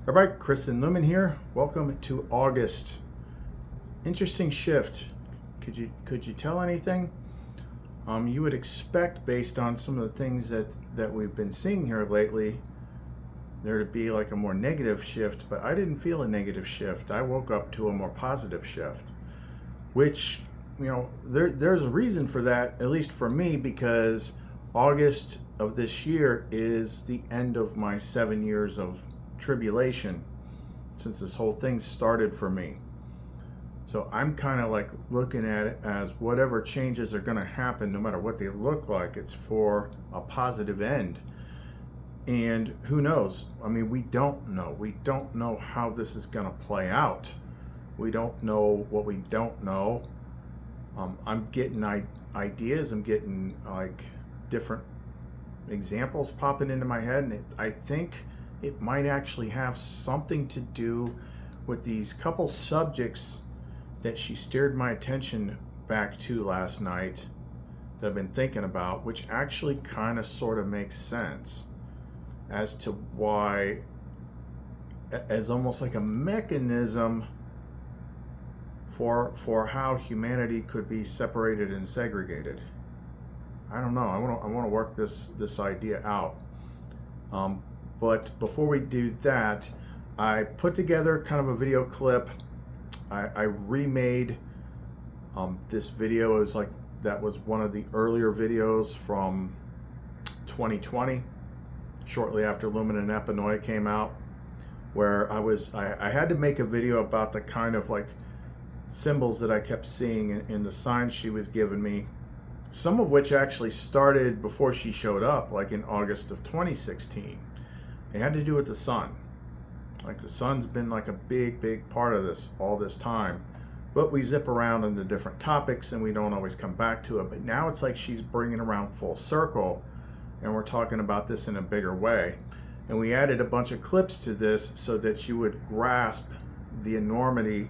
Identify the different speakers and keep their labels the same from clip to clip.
Speaker 1: All right, Chris and Lumen here. Welcome to August. Interesting shift. Could you tell anything? You would expect, based on some of the things that we've been seeing here lately, there to be like a more negative shift, but I didn't feel a negative shift. I woke up to a more positive shift, which, there's a reason for that, at least for me, because August of this year is the end of my 7 years of tribulation since this whole thing started for me. So I'm kind of like looking at it as whatever changes are going to happen, no matter what they look like, it's for a positive end. And who knows? I mean, we don't know. We don't know how this is going to play out. We don't know what we don't know. I'm getting ideas. I'm getting like different examples popping into my head, and I think it might actually have something to do with these couple subjects that she steered my attention back to last night that I've been thinking about, which actually kind of sort of makes sense as to why, as almost like a mechanism for how humanity could be separated and segregated. I don't know. I want to work this idea out. But before we do that, I put together kind of a video clip. I remade this video. It was like, that was one of the earlier videos from 2020, shortly after Lumen and Epinoia came out, where I had to make a video about the kind of like symbols that I kept seeing in the signs she was giving me, some of which actually started before she showed up, like in August of 2016. It had to do with the sun. Like, the sun's been like a big part of this all this time, but we zip around into different topics and we don't always come back to it. But now it's like she's bringing around full circle, and we're talking about this in a bigger way. And we added a bunch of clips to this so that you would grasp the enormity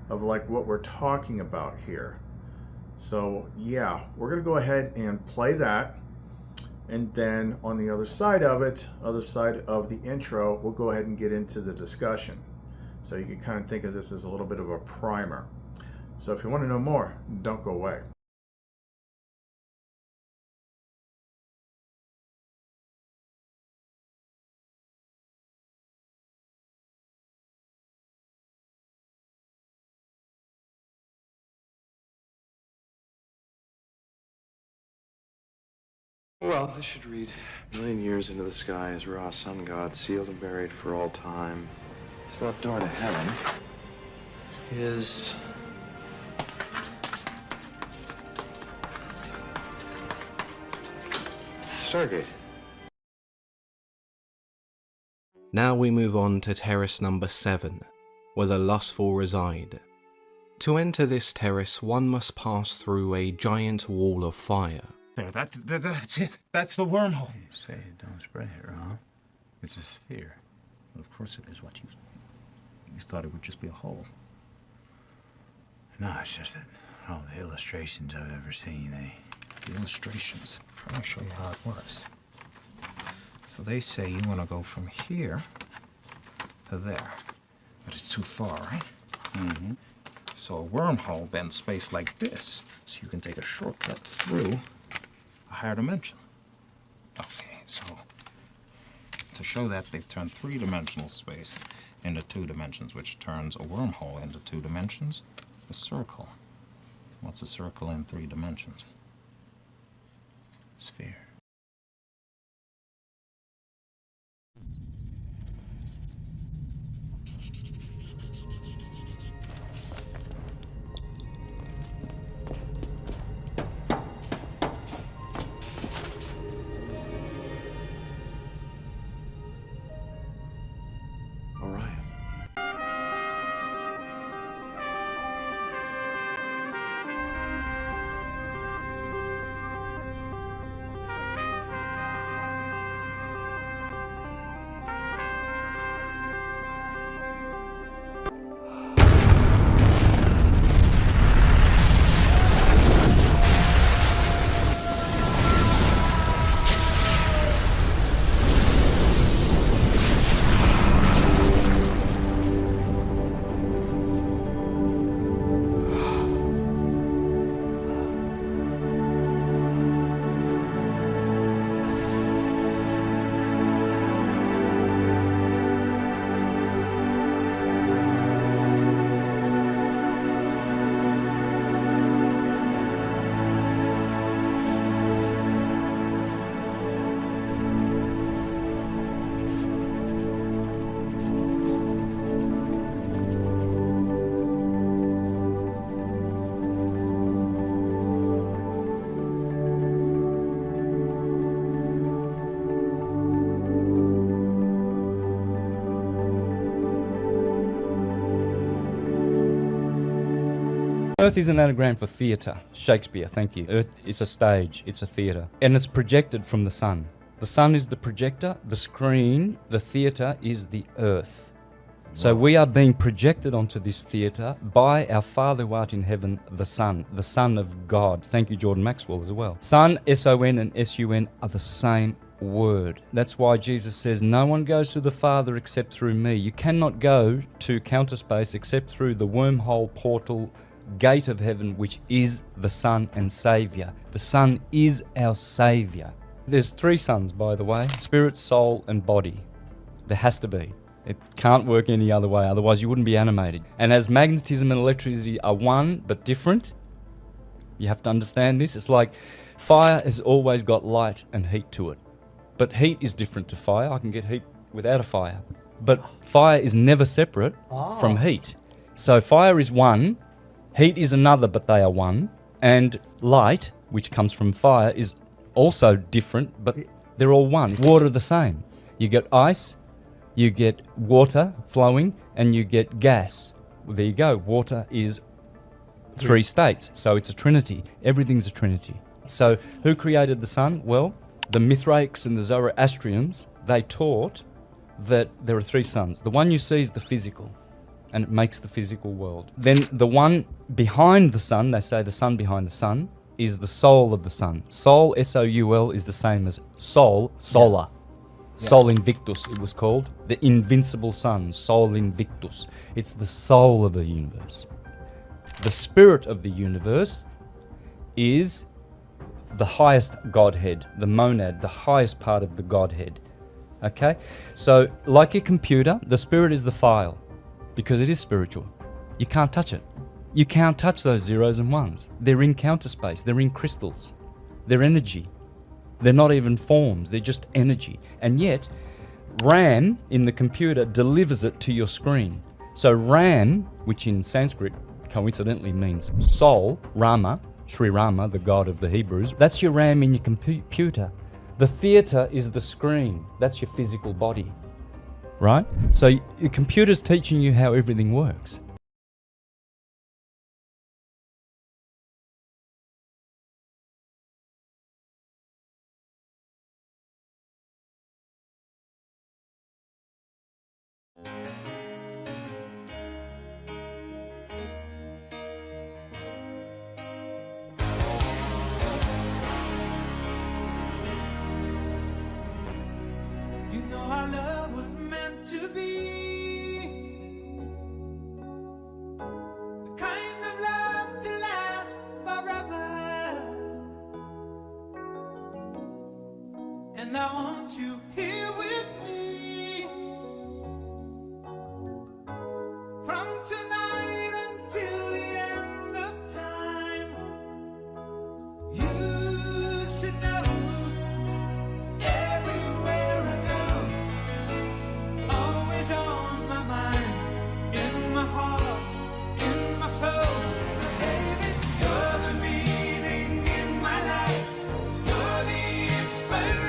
Speaker 1: of like what we're talking about here. So yeah, we're gonna go ahead and play that, and then on the other side of it, other side of the intro, we'll go ahead and get into the discussion. So you can kind of think of this as a little bit of a primer. So if you want to know more, don't go away.
Speaker 2: Well, this should read, 1,000,000 years into the sky as raw sun god, sealed and buried for all time. This left door to heaven is Stargate.
Speaker 3: Now we move on to terrace number 7, where the lustful reside. To enter this terrace, one must pass through a giant wall of fire.
Speaker 4: There, that's it. That's the wormhole.
Speaker 5: You say it, don't spread it, huh? It's a sphere. Well, of course it is. What you thought it would just be a hole. No, it's just that all the illustrations I've ever seen,
Speaker 4: The illustrations. I'll show you how it works. So they say you want to go from here to there. But it's too far, right?
Speaker 5: Mm-hmm.
Speaker 4: So a wormhole bends space like this, so you can take a shortcut through a higher dimension. Okay, so to show that, they've turned three-dimensional space into 2 dimensions, which turns a wormhole into 2 dimensions. A circle. What's a circle in 3 dimensions?
Speaker 5: sphere.
Speaker 6: Earth is an anagram for theatre. Shakespeare, thank you. Earth is a stage, it's a theatre. And it's projected from the sun. The sun is the projector, the screen, the theatre is the earth. So we are being projected onto this theatre by our Father who art in heaven, the Son of God. Thank you, Jordan Maxwell, as well. Son, S-O-N and S-U-N are the same word. That's why Jesus says, no one goes to the Father except through me. You cannot go to counter space except through the wormhole portal gate of heaven, which is the Son and Saviour. The Son is our Saviour. There's three sons, by the way: spirit, soul, and body. There has to be. It can't work any other way, otherwise you wouldn't be animated. And as magnetism and electricity are one but different, you have to understand this. It's like fire has always got light and heat to it. But heat is different to fire. I can get heat without a fire. But fire is never separate from heat. So fire is one, heat is another, but they are one. And light, which comes from fire, is also different, but they're all one. Water the same. You get ice, you get water flowing, and you get gas. Well, there you go. Water is three states, so it's a trinity. Everything's a trinity. So who created the sun? Well, the Mithraics and the Zoroastrians, they taught that there are three suns. The one you see is the physical, and it makes the physical world. Then the one behind the sun, they say the sun behind the sun, is the soul of the sun. Soul, S-O-U-L, is the same as soul, solar. Sol Invictus, it was called. The invincible sun, Sol Invictus. It's the soul of the universe. The spirit of the universe is the highest Godhead, the monad, the highest part of the Godhead. Okay? So, like a computer, the spirit is the file, because it is spiritual. You can't touch it. You can't touch those zeros and ones. They're in counter space. They're in crystals. They're energy. They're not even forms, they're just energy. And yet, RAM in the computer delivers it to your screen. So RAM, which in Sanskrit coincidentally means soul, Rama, Sri Rama, the god of the Hebrews, that's your RAM in your computer. The theatre is the screen, that's your physical body, right? So the computer's teaching you how everything works.
Speaker 7: You know our love was meant to be the kind of love to last forever. And I want you here with me from tonight until the end of time. You should know everywhere I go, always on my mind, in my heart, in my soul. Baby, you're the meaning in my life. You're the inspiration.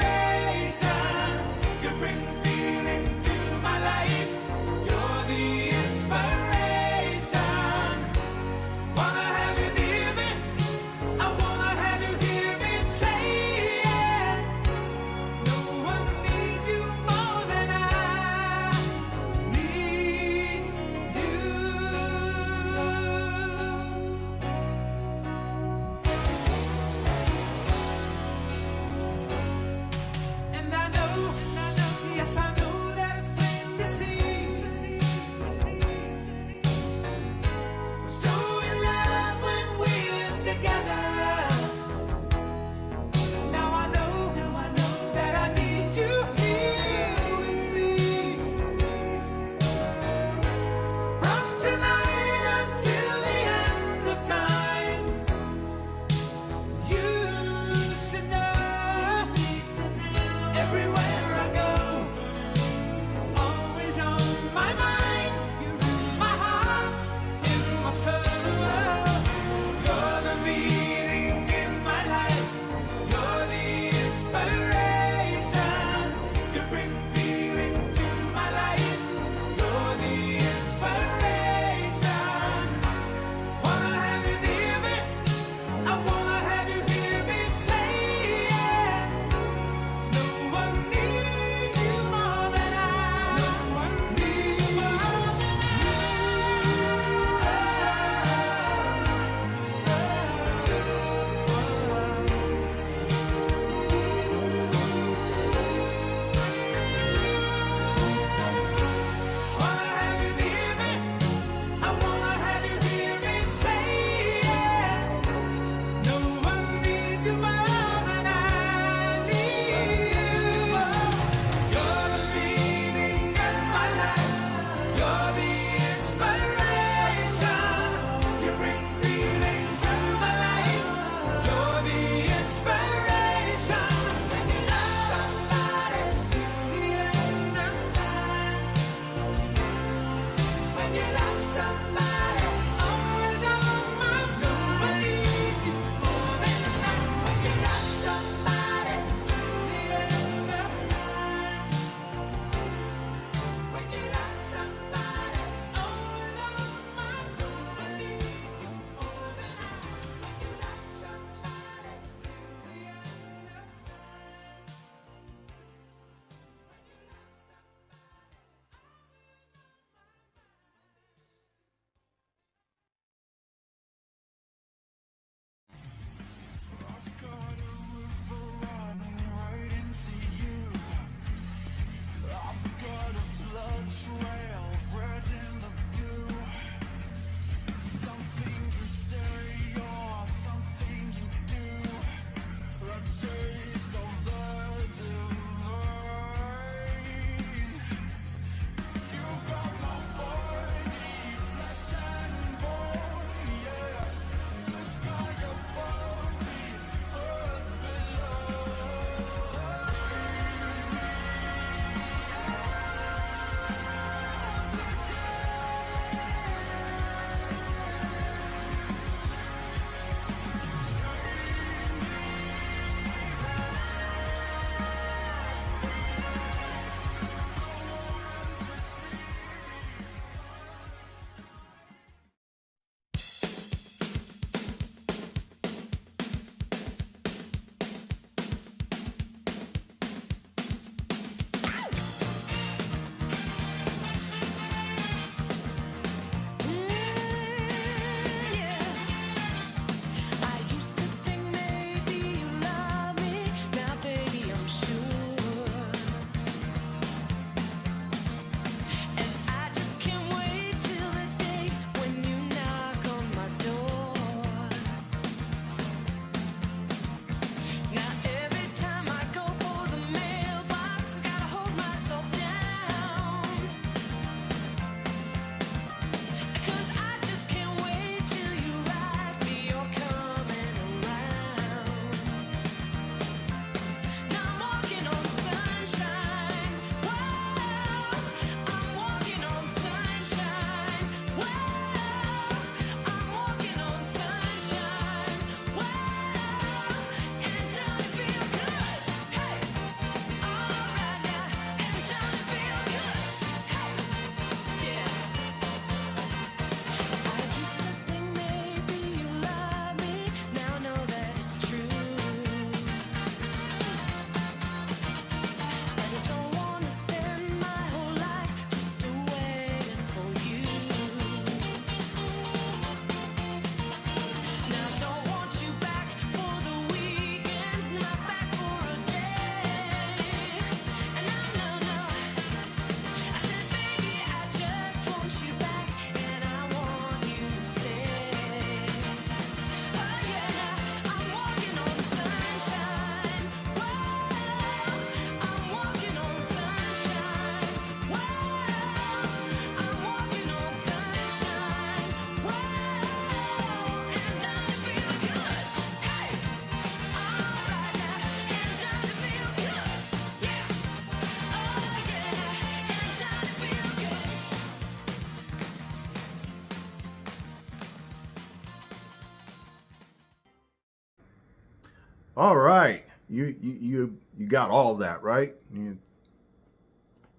Speaker 1: All right. You got all that, right?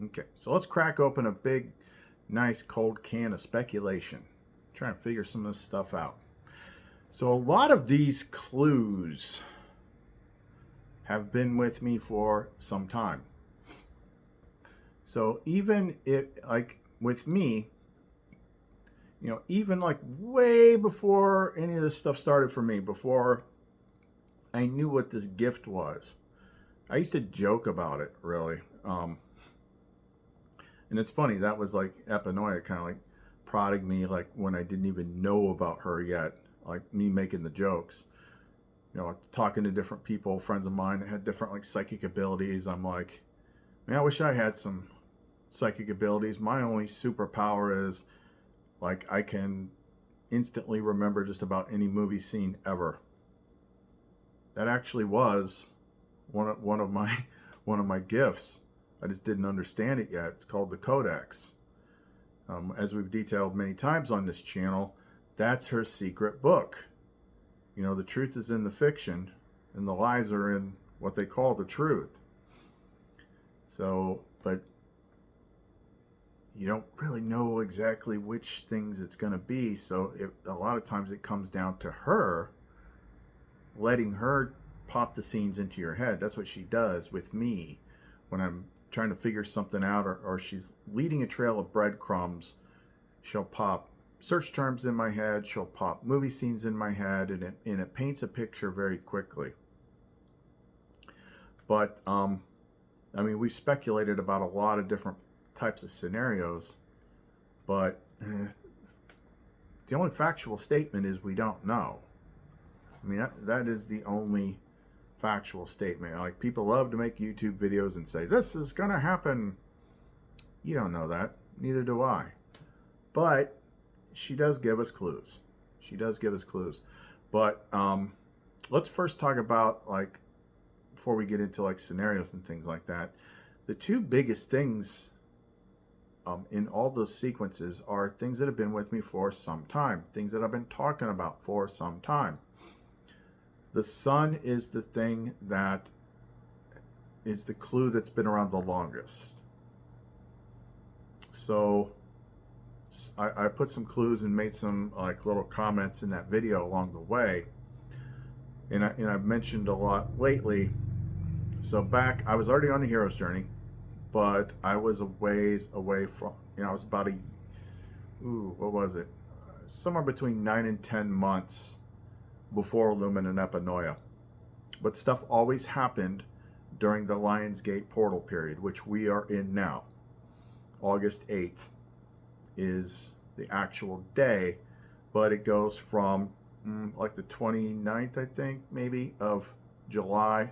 Speaker 1: Okay. So let's crack open a big, nice cold can of speculation. Trying to figure some of this stuff out. So a lot of these clues have been with me for some time. So even if, like with me, even like way before any of this stuff started for me, before I knew what this gift was, I used to joke about it, really. And it's funny, that was like Epinoia kind of like prodding me, like when I didn't even know about her yet, like me making the jokes. Talking to different people, friends of mine that had different like psychic abilities. I'm like, man, I wish I had some psychic abilities. My only superpower is like I can instantly remember just about any movie scene ever. That actually was one of my gifts. I just didn't understand it yet. It's called the Codex. As we've detailed many times on this channel, that's her secret book. The truth is in the fiction, and the lies are in what they call the truth. So, but you don't really know exactly which things it's going to be. So a lot of times it comes down to her letting her pop the scenes into your head. That's what she does with me when I'm trying to figure something out, or she's leading a trail of breadcrumbs. She'll pop search terms in my head, she'll pop movie scenes in my head, and it paints a picture very quickly. But we've speculated about a lot of different types of scenarios, but the only factual statement is we don't know. That is the only factual statement. Like, people love to make YouTube videos and say, this is gonna happen. You don't know that. Neither do I. But she does give us clues. But let's first talk about, like, before we get into like scenarios and things like that, the two biggest things in all those sequences are things that have been with me for some time, things that I've been talking about for some time. The sun is the thing that is the clue that's been around the longest. So I put some clues and made some like little comments in that video along the way, and I've mentioned a lot lately. So back, I was already on the hero's journey, but I was a ways away from, I was about what was it? Somewhere between 9 and 10 months before Lumen and Epinoia. But stuff always happened during the Lionsgate portal period, which we are in now. August 8th is the actual day, but it goes from like the 29th, I think, maybe, of July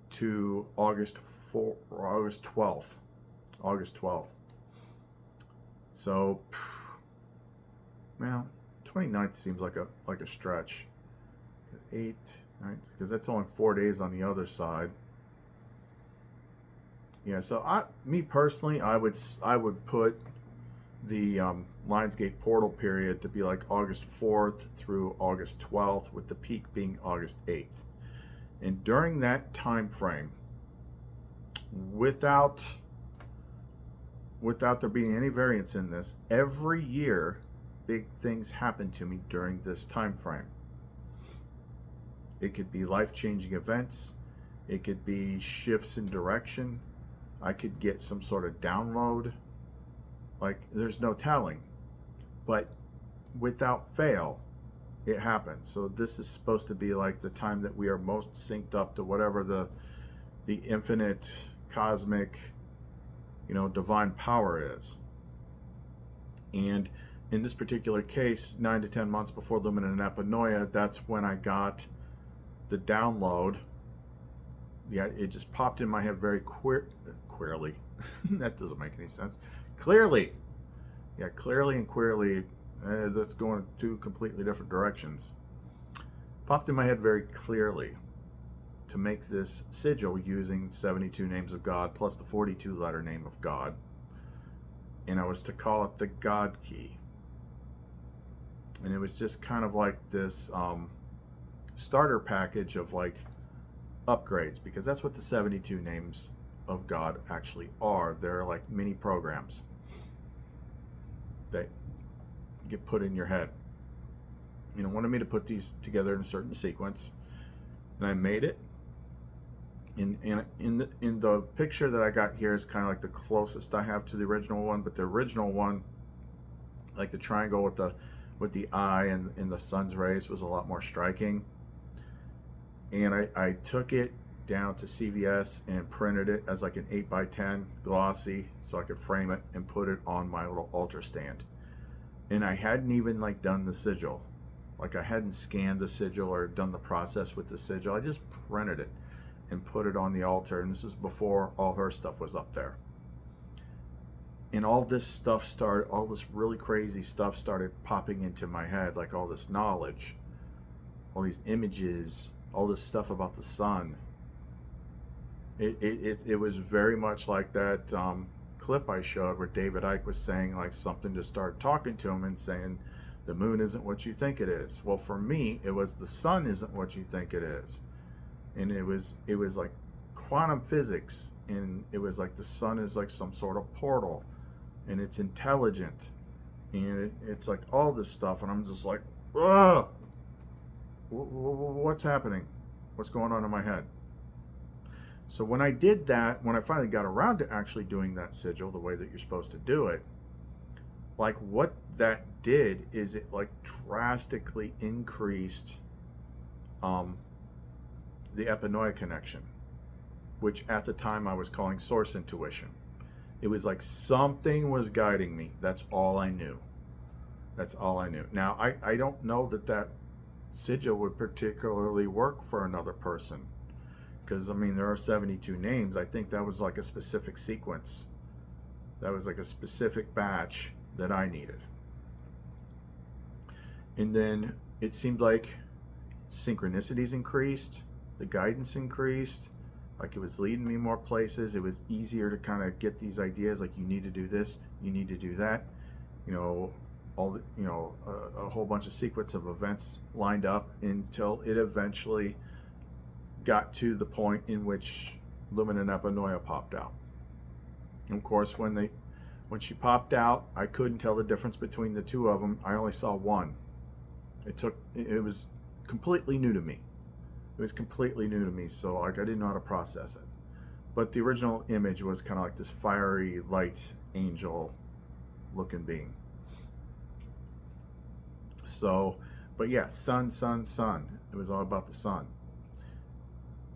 Speaker 1: to August 12th. So, well, 29th seems like a stretch. 8, right? Because that's only 4 days on the other side. Yeah, so me personally, I would put the Lionsgate portal period to be like August 4th through August 12th, with the peak being August 8th. And during that time frame, without there being any variance in this, every year big things happen to me during this time frame. It could be life-changing events, it could be shifts in direction, I could get some sort of download. Like, there's no telling, but without fail, it happens. So this is supposed to be like the time that we are most synced up to whatever the infinite, cosmic, divine power is. And in this particular case, 9 to 10 months before Lumen and Epinoia, that's when I got the download. Yeah, it just popped in my head very queerly. That doesn't make any sense. Clearly. Yeah, clearly and queerly. That's going two completely different directions. Popped in my head very clearly to make this sigil using 72 names of God plus the 42-letter name of God. And I was to call it the God Key. And it was just kind of like this starter package of like upgrades, because that's what the 72 names of God actually are. They're like mini programs that get put in your head. You know, wanted me to put these together in a certain sequence, and I made it. In the picture that I got here is kind of like the closest I have to the original one, but the original one, like the triangle with the eye and the sun's rays, was a lot more striking. And I took it down to CVS and printed it as like an 8x10 glossy, so I could frame it and put it on my little altar stand. And I hadn't even like done the sigil. Like I hadn't scanned the sigil or done the process with the sigil. I just printed it and put it on the altar. And this is before all her stuff was up there. And all this stuff started, all this really crazy stuff started popping into my head, like all this knowledge, all these images, all this stuff about the sun. It was very much like that clip I showed where David Icke was saying like something to start talking to him and saying, the moon isn't what you think it is. Well, for me, it was the sun isn't what you think it is. And it was like quantum physics, and it was like the sun is like some sort of portal, and it's intelligent, and it's like all this stuff, and I'm just like, ugh, what's happening? What's going on in my head? So when I did that, when I finally got around to actually doing that sigil the way that you're supposed to do it, like what that did is it like drastically increased the epinoia connection, which at the time I was calling source intuition. It was like something was guiding me. That's all I knew. That's all I knew. Now, I don't know that that sigil would particularly work for another person, because I mean there are 72 names. I think that was like a specific sequence. That was like a specific batch that I needed. And then it seemed like synchronicities increased, the guidance increased, like it was leading me more places. It was easier to kind of get these ideas, like you need to do this, you need to do that, you know, all the, you know, a whole bunch of sequence of events lined up until it eventually got to the point in which Lumen and Epinoia popped out. And of course, when she popped out, I couldn't tell the difference between the two of them. I only saw one. It was completely new to me. It was completely new to me, so like I didn't know how to process it. But the original image was kind of like this fiery light angel looking being. So, but yeah, sun. It was all about the sun.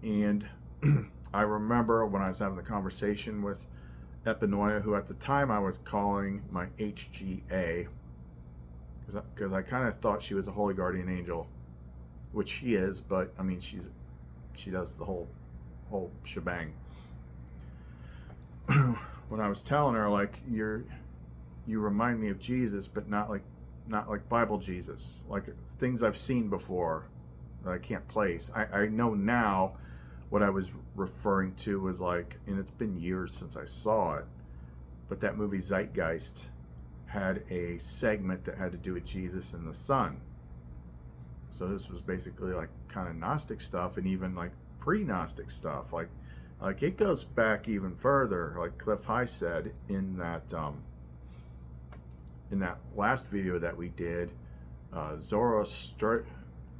Speaker 1: And I remember when I was having the conversation with Epinoia, who at the time I was calling my HGA, because I kind of thought she was a holy guardian angel, which she is, but I mean she does the whole shebang. When I was telling her like you remind me of Jesus, but not like Bible Jesus, like things I've seen before that I can't place. I know now what I was referring to was like, and it's been years since I saw it, but that movie Zeitgeist had a segment that had to do with Jesus and the sun. So this was basically like kind of Gnostic stuff, and even like pre-Gnostic stuff. Like it goes back even further. Like Cliff High said in that last video that we did, Zoroastrianism.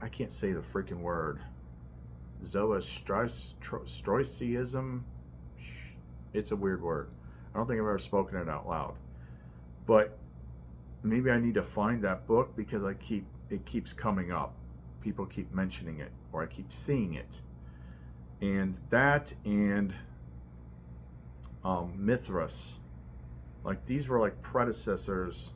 Speaker 1: I can't say the freaking word. Zoroastrianism. It's a weird word. I don't think I've ever spoken it out loud. But maybe I need to find that book, because it keeps coming up. People keep mentioning it, or I keep seeing it. And that and Mithras, like these were like predecessors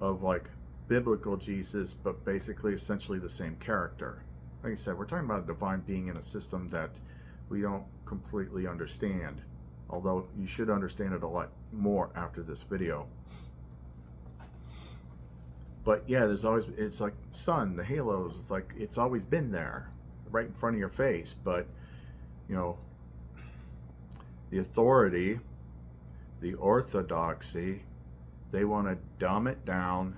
Speaker 1: of like biblical Jesus, but basically essentially the same character. Like I said, we're talking about a divine being in a system that we don't completely understand, although you should understand it a lot more after this video. But yeah, it's like sun, the halos, it's like it's always been there, right in front of your face. But you know, the authority, the orthodoxy, they want to dumb it down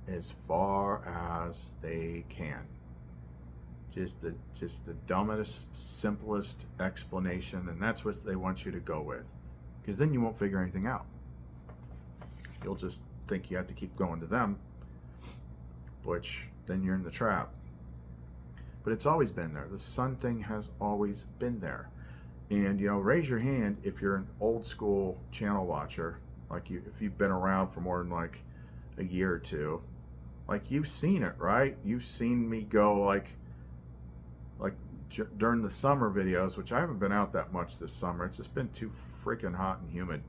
Speaker 1: as far as they can. Just the dumbest, simplest explanation, and that's what they want you to go with, because then you won't figure anything out. You'll just think you have to keep going to them, which then you're in the trap. But it's always been there. The sun thing has always been there. And, you know, raise your hand if you're an old school channel watcher, like if you've been around for more than like a year or two, like you've seen it, right? You've seen me go like during the summer videos, which I haven't been out that much this summer. It's just been too freaking hot and humid.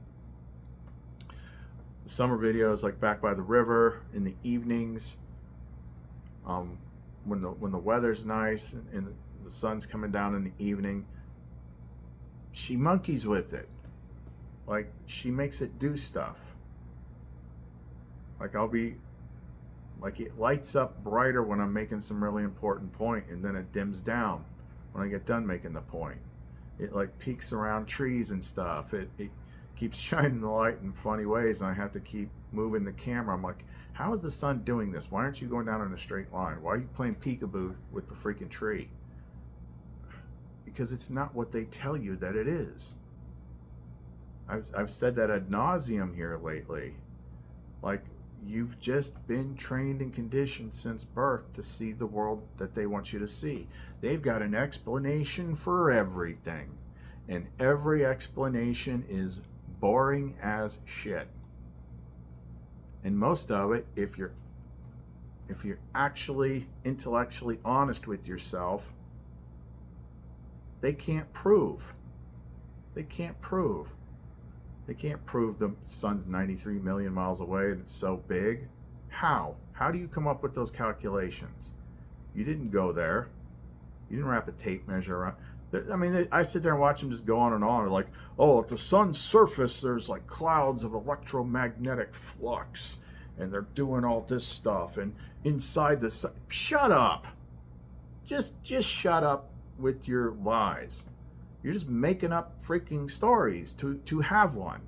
Speaker 1: The summer videos, like back by the river in the evenings, when the weather's nice and the sun's coming down in the evening, she monkeys with it. Like, she makes it do stuff. Like, it lights up brighter when I'm making some really important point, and then it dims down when I get done making the point. It like peeks around trees and stuff. It keeps shining the light in funny ways, and I have to keep moving the camera. I'm like, how is the sun doing this? Why aren't you going down in a straight line? Why are you playing peekaboo with the freaking tree? Because it's not what they tell you that it is. I've said that ad nauseum here lately. Like, you've just been trained and conditioned since birth to see the world that they want you to see. They've got an explanation for everything, and every explanation is boring as shit. And most of it, if you're actually intellectually honest with yourself, they can't prove. They can't prove. They can't prove the sun's 93 million miles away and it's so big. How? How do you come up with those calculations? You didn't go there. You didn't wrap a tape measure around. I mean, I sit there and watch them just go on and on. They're like, oh, at the sun's surface, there's like clouds of electromagnetic flux, and they're doing all this stuff. And inside the sun, shut up. Just shut up with your lies. You're just making up freaking stories to have one.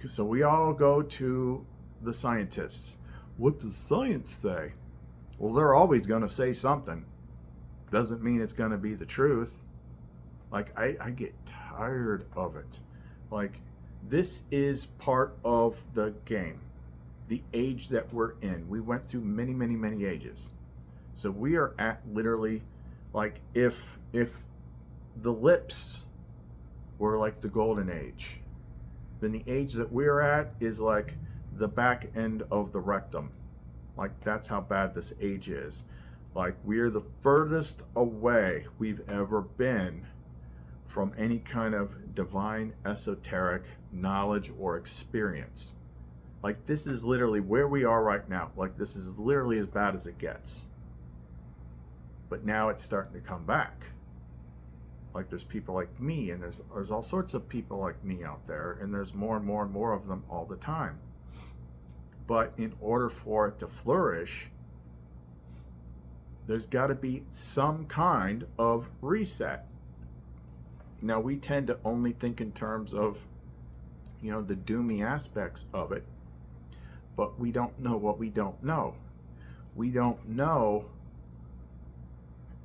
Speaker 1: So we all go to the scientists. What does science say? Well, they're always going to say something. Doesn't mean it's going to be the truth. Like, I get tired of it. Like, this is part of the game. The age that we're in. We went through many, many, many ages. So we are at literally, like, if the lips were like the golden age, then the age that we're at is like the back end of the rectum. Like, that's how bad this age is. Like, we're the furthest away we've ever been from any kind of divine esoteric knowledge or experience. Like, this is literally where we are right now. Like, this is literally as bad as it gets. But now it's starting to come back. Like, there's people like me, and there's all sorts of people like me out there, and there's more and more and more of them all the time. But in order for it to flourish, there's got to be some kind of reset. Now, we tend to only think in terms of, you know, the doomy aspects of it, but we don't know what we don't know. We don't know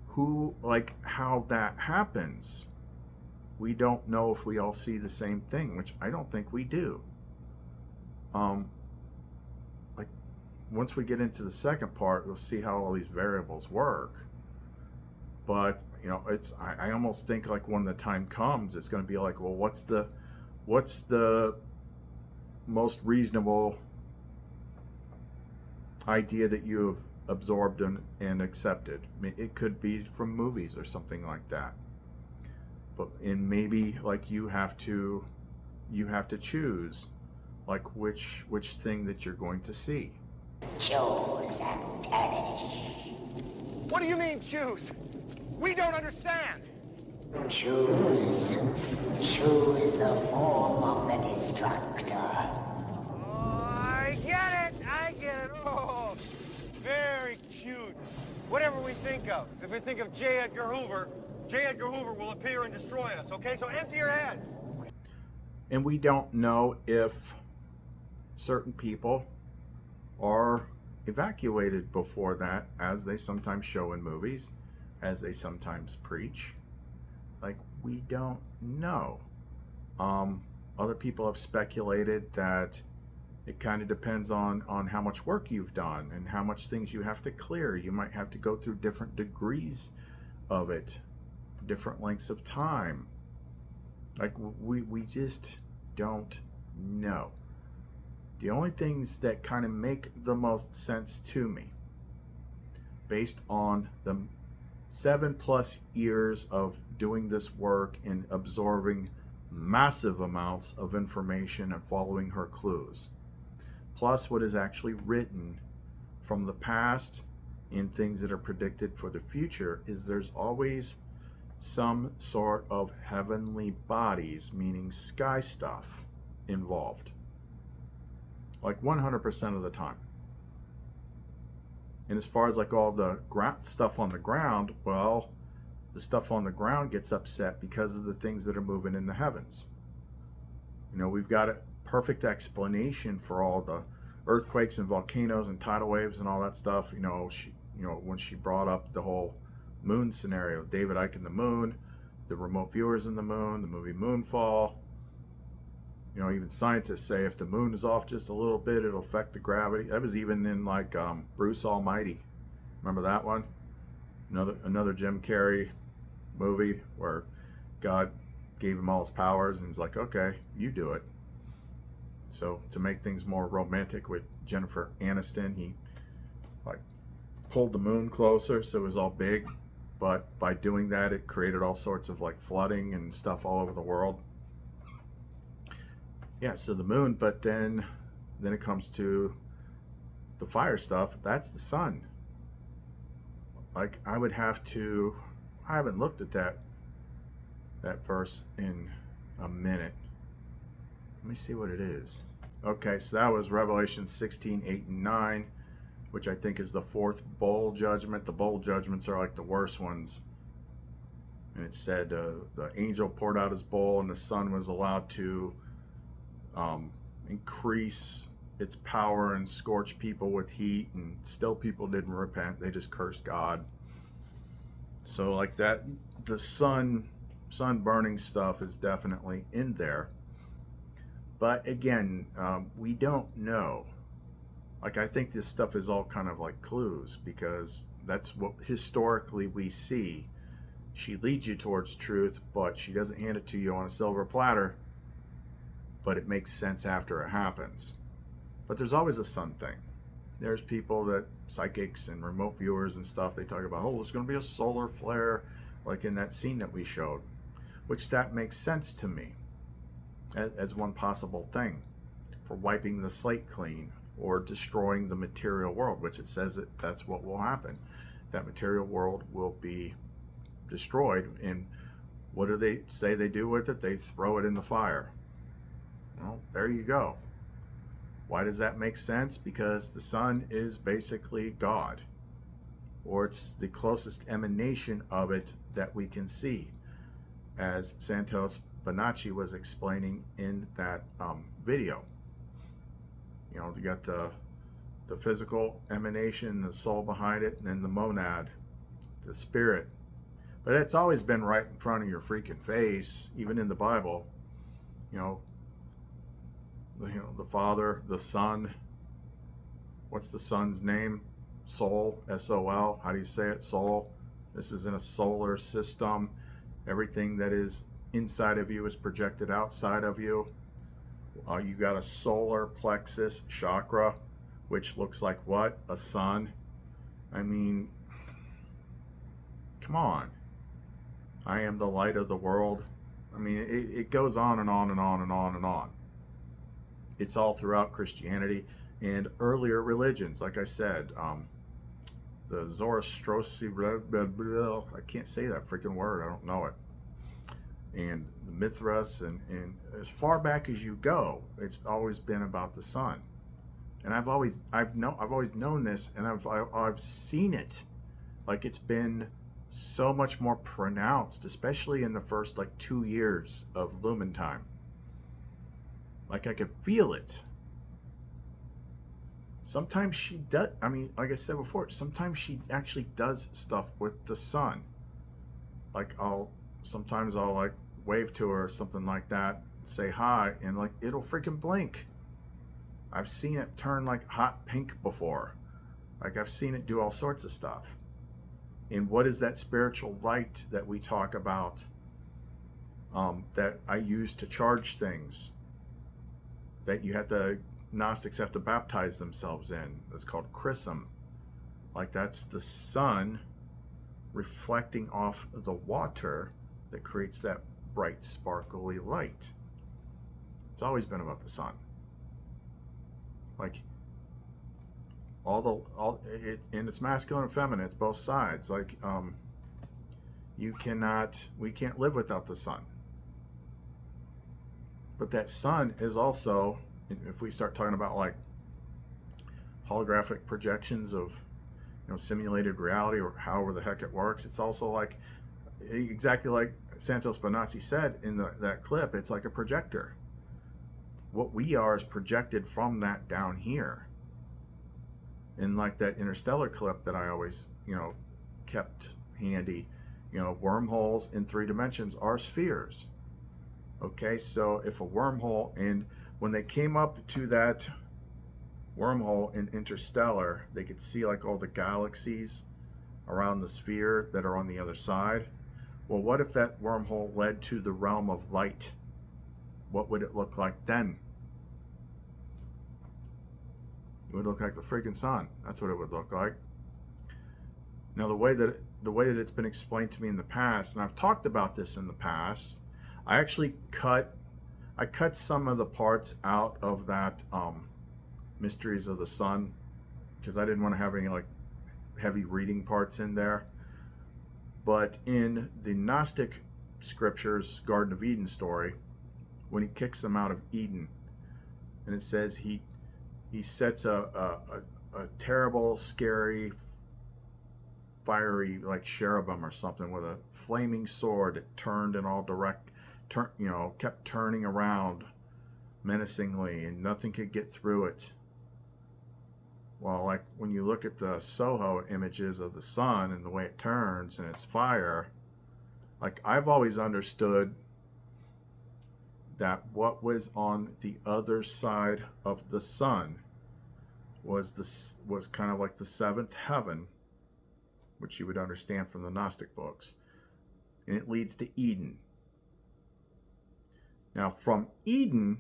Speaker 1: who, like, how that happens. We don't know if we all see the same thing, which I don't think we do. Like, once we get into the second part, we'll see how all these variables work. But, you know, I almost think, like, when the time comes, it's going to be like, well, what's the most reasonable idea that you have absorbed and accepted? I mean, it could be from movies or something like that. But maybe, like, you have to choose, like, which thing that you're going to see.
Speaker 8: Choose and perish.
Speaker 9: What do you mean, choose? We don't understand.
Speaker 8: Choose the form of the destructor.
Speaker 9: Oh, I get it. Oh, very cute. Whatever we think of. If we think of J. Edgar Hoover will appear and destroy us, okay? So empty your heads.
Speaker 1: And we don't know if certain people are evacuated before that, as they sometimes show in movies, as they sometimes preach. Like, we don't know. Other people have speculated that it kind of depends on how much work you've done and how much things you have to clear. You might have to go through different degrees of it, different lengths of time. Like, we just don't know. The only things that kind of make the most sense to me, based on the 7+ years of doing this work and absorbing massive amounts of information and following her clues, plus what is actually written from the past and things that are predicted for the future, is there's always some sort of heavenly bodies, meaning sky stuff, involved. Like 100% of the time. And as far as like all the stuff on the ground, well, the stuff on the ground gets upset because of the things that are moving in the heavens. You know, we've got a perfect explanation for all the earthquakes and volcanoes and tidal waves and all that stuff. You know, when she brought up the whole moon scenario, David Icke and the moon, the remote viewers in the moon, the movie Moonfall. You know, even scientists say if the moon is off just a little bit, it'll affect the gravity. That was even in like Bruce Almighty. Remember that one? Another Jim Carrey movie where God gave him all his powers and he's like, okay, you do it. So to make things more romantic with Jennifer Aniston, he like pulled the moon closer so it was all big. But by doing that, it created all sorts of like flooding and stuff all over the world. Yeah, so the moon, but then it comes to the fire stuff. That's the sun. Like, I haven't looked at that verse in a minute. Let me see what it is. Okay, so that was Revelation 16, 8, and 9, which I think is the 4th bowl judgment. The bowl judgments are like the worst ones. And it said the angel poured out his bowl and the sun was allowed to increase its power and scorch people with heat, and still people didn't repent. They just cursed God. So like that, the sun burning stuff is definitely in there. But again, we don't know. Like, I think this stuff is all kind of like clues, because that's what historically we see. She leads you towards truth, but she doesn't hand it to you on a silver platter. But it makes sense after it happens. But there's always a sun thing. There's people that, psychics and remote viewers and stuff, they talk about, oh, there's going to be a solar flare, like in that scene that we showed, which that makes sense to me as one possible thing for wiping the slate clean or destroying the material world, which it says that's what will happen. That material world will be destroyed. And what do they say they do with it? They throw it in the fire. Well, there you go. Why does that make sense? Because the sun is basically God, or it's the closest emanation of it that we can see, as Santos Bonacci was explaining in that video. You know, you got the physical emanation, the soul behind it, and then the monad, the spirit. But it's always been right in front of your freaking face, even in the Bible. You know, the Father, the Son. What's the Son's name? Soul, S-O-L. How do you say it? Soul. This is in a solar system. Everything that is inside of you is projected outside of you. You got a solar plexus chakra, which looks like what? A sun. I mean, come on. I am the light of the world. I mean, it goes on and on and on and on and on. It's all throughout Christianity and earlier religions. Like I said, the Zoroastrian, I can't say that freaking word. I don't know it. And the Mithras, and as far back as you go, it's always been about the sun. And I've always known this, and I've seen it. Like, it's been so much more pronounced, especially in the first like 2 years of Lumen time. Like, I could feel it. sometimes she does, I mean, like I said before, sometimes she actually does stuff with the sun. Like sometimes I'll like wave to her or something like that, say hi, and like it'll freaking blink. I've seen it turn like hot pink before. Like I've seen it do all sorts of stuff. And what is that spiritual light that we talk about, that I use to charge things, that Gnostics have to baptize themselves in? It's called chrism. Like that's the sun reflecting off the water that creates that bright, sparkly light. It's always been about the sun. Like and it's masculine and feminine. It's both sides. Like we can't live without the sun. But that sun is also, if we start talking about like holographic projections of, simulated reality, or however the heck it works, it's also like exactly like Santos Bonazzi said in that clip. It's like a projector. What we are is projected from that down here. In like that Interstellar clip that I always, kept handy, wormholes in 3 dimensions are spheres. Okay, so if a wormhole, and when they came up to that wormhole in Interstellar, they could see like all the galaxies around the sphere that are on the other side. Well, what if that wormhole led to the realm of light? What would it look like then? It would look like the freaking sun. That's what it would look like. Now, the way that it's been explained to me in the past, and I've talked about this in the past, I actually cut some of the parts out of that Mysteries of the Sun, because I didn't want to have any like heavy reading parts in there. But in the Gnostic scriptures, Garden of Eden story, when he kicks them out of Eden, and it says he sets a terrible, scary, fiery, like cherubim or something, with a flaming sword that turned in all kept turning around menacingly, and nothing could get through it. Well, like when you look at the Soho images of the sun and the way it turns and its fire, like I've always understood that what was on the other side of the sun was kind of like the 7th heaven, which you would understand from the Gnostic books, and it leads to Eden. Now from Eden,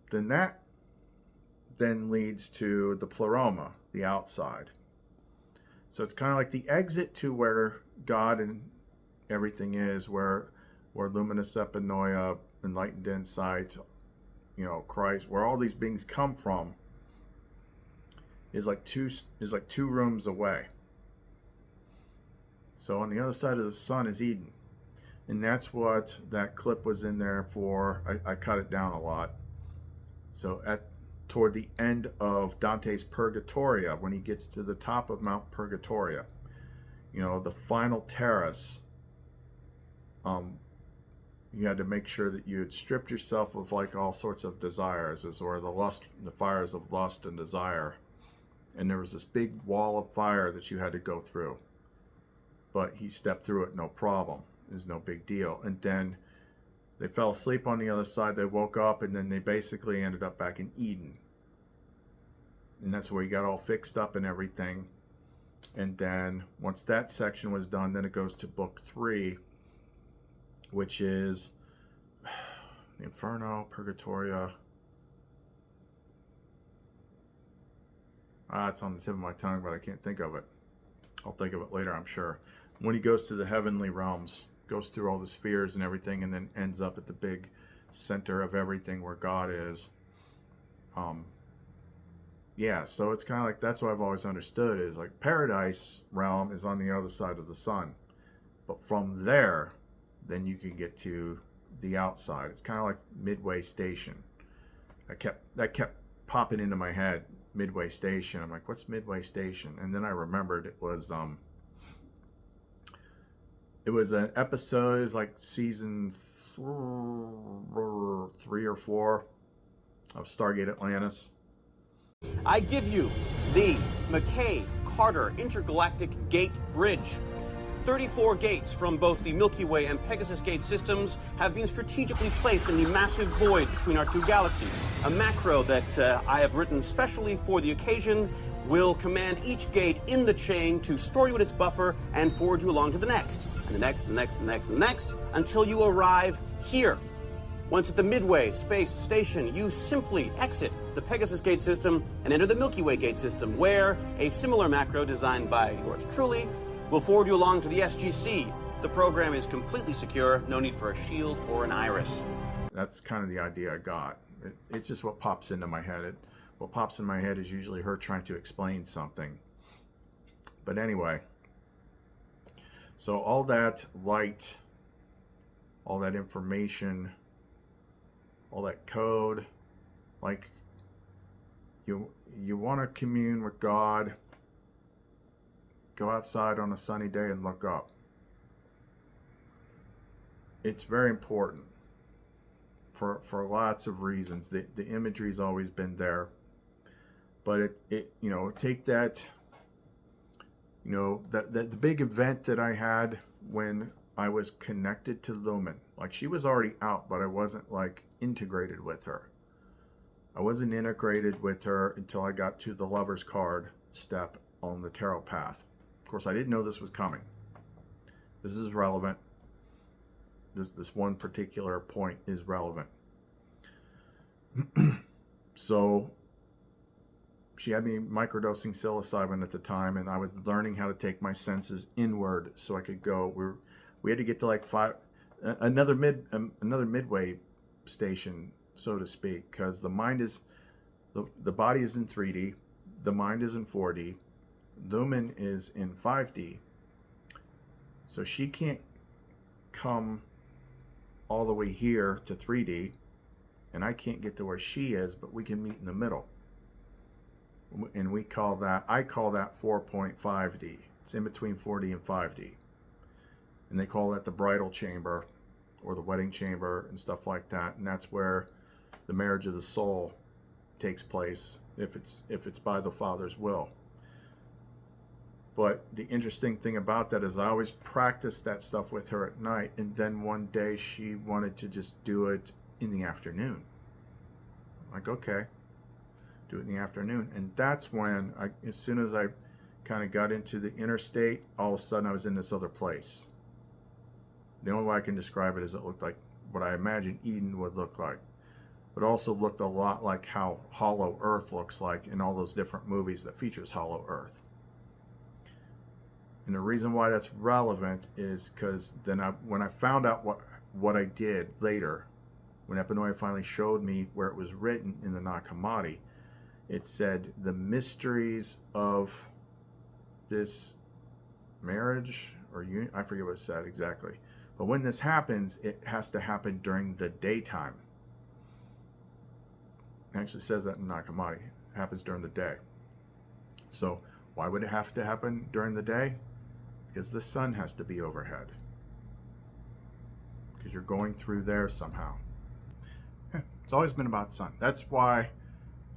Speaker 1: that leads to the pleroma, the outside. So it's kind of like the exit to where God and everything is, where luminous epinoia, enlightened insight, Christ, where all these beings come from, is like two rooms away. So on the other side of the sun is Eden. And that's what that clip was in there for. I cut it down a lot. So toward the end of Dante's Purgatoria, when he gets to the top of Mount Purgatoria, the final terrace, you had to make sure that you had stripped yourself of like all sorts of desires, or the fires of lust and desire. And there was this big wall of fire that you had to go through. But he stepped through it no problem. It was no big deal. And then they fell asleep on the other side. They woke up, and then they basically ended up back in Eden. And that's where he got all fixed up and everything. And then once that section was done, then it goes to book 3, which is Inferno, Purgatoria. It's on the tip of my tongue, but I can't think of it. I'll think of it later, I'm sure. When he goes to the heavenly realms, goes through all the spheres and everything, and then ends up at the big center of everything where God is. Yeah, so it's kind of like, that's what I've always understood, is like paradise realm is on the other side of the sun. But from there, then you can get to the outside. It's kind of like Midway Station. That kept popping into my head, Midway Station. I'm like, what's Midway Station? And then I remembered it was an episode, it was like season 3 or 4 of Stargate Atlantis.
Speaker 10: I give you the McKay-Carter Intergalactic Gate Bridge. 34 gates from both the Milky Way and Pegasus Gate systems have been strategically placed in the massive void between our two galaxies. A macro that I have written specially for the occasion will command each gate in the chain to store you in its buffer and forward you along to the next, and the next, and the next, and the next, and the next, until you arrive here. Once at the Midway Space Station, you simply exit the Pegasus Gate system and enter the Milky Way Gate system, where a similar macro designed by yours truly will forward you along to the SGC. The program is completely secure, no need for a shield or an iris.
Speaker 1: That's kind of the idea I got. It's just what pops into my head. What pops in my head is usually her trying to explain something. But anyway, so all that light, all that information, all that code, like you want to commune with God, go outside on a sunny day and look up. It's very important for lots of reasons. The imagery's always been there, but it take that, that the big event that I had when I was connected to Lumen. Like, she was already out, but I wasn't like integrated with her. I wasn't integrated with her until I got to the Lover's card step on the tarot path. Of course, I didn't know this was coming. This is relevant. This one particular point is relevant. So she had me microdosing psilocybin at the time, and I was learning how to take my senses inward so I could go. We had to get to like another midway station, so to speak, because the mind is the body is in 3D, the mind is in 4D, Lumen is in 5D. So she can't come all the way here to 3D, and I can't get to where she is, but we can meet in the middle. And I call that 4.5D. It's in between 4D and 5D. And they call that the bridal chamber or the wedding chamber and stuff like that. And that's where the marriage of the soul takes place, if it's by the Father's will. But the interesting thing about that is I always practiced that stuff with her at night, and then one day she wanted to just do it in the afternoon. I'm like, okay, do it in the afternoon. And that's when, as soon as I kind of got into the inner state, all of a sudden I was in this other place. The only way I can describe it is it looked like what I imagine Eden would look like. But also looked a lot like how Hollow Earth looks like in all those different movies that features Hollow Earth. And the reason why that's relevant is because then when I found out what I did later, when Epinoi finally showed me where it was written in the Nag Hammadi, it said the mysteries of this marriage or union, I forget what it said exactly. But when this happens, it has to happen during the daytime. It actually says that in Nag Hammadi. It happens during the day. So why would it have to happen during the day? Because the sun has to be overhead. Because you're going through there somehow. Yeah, it's always been about sun. That's why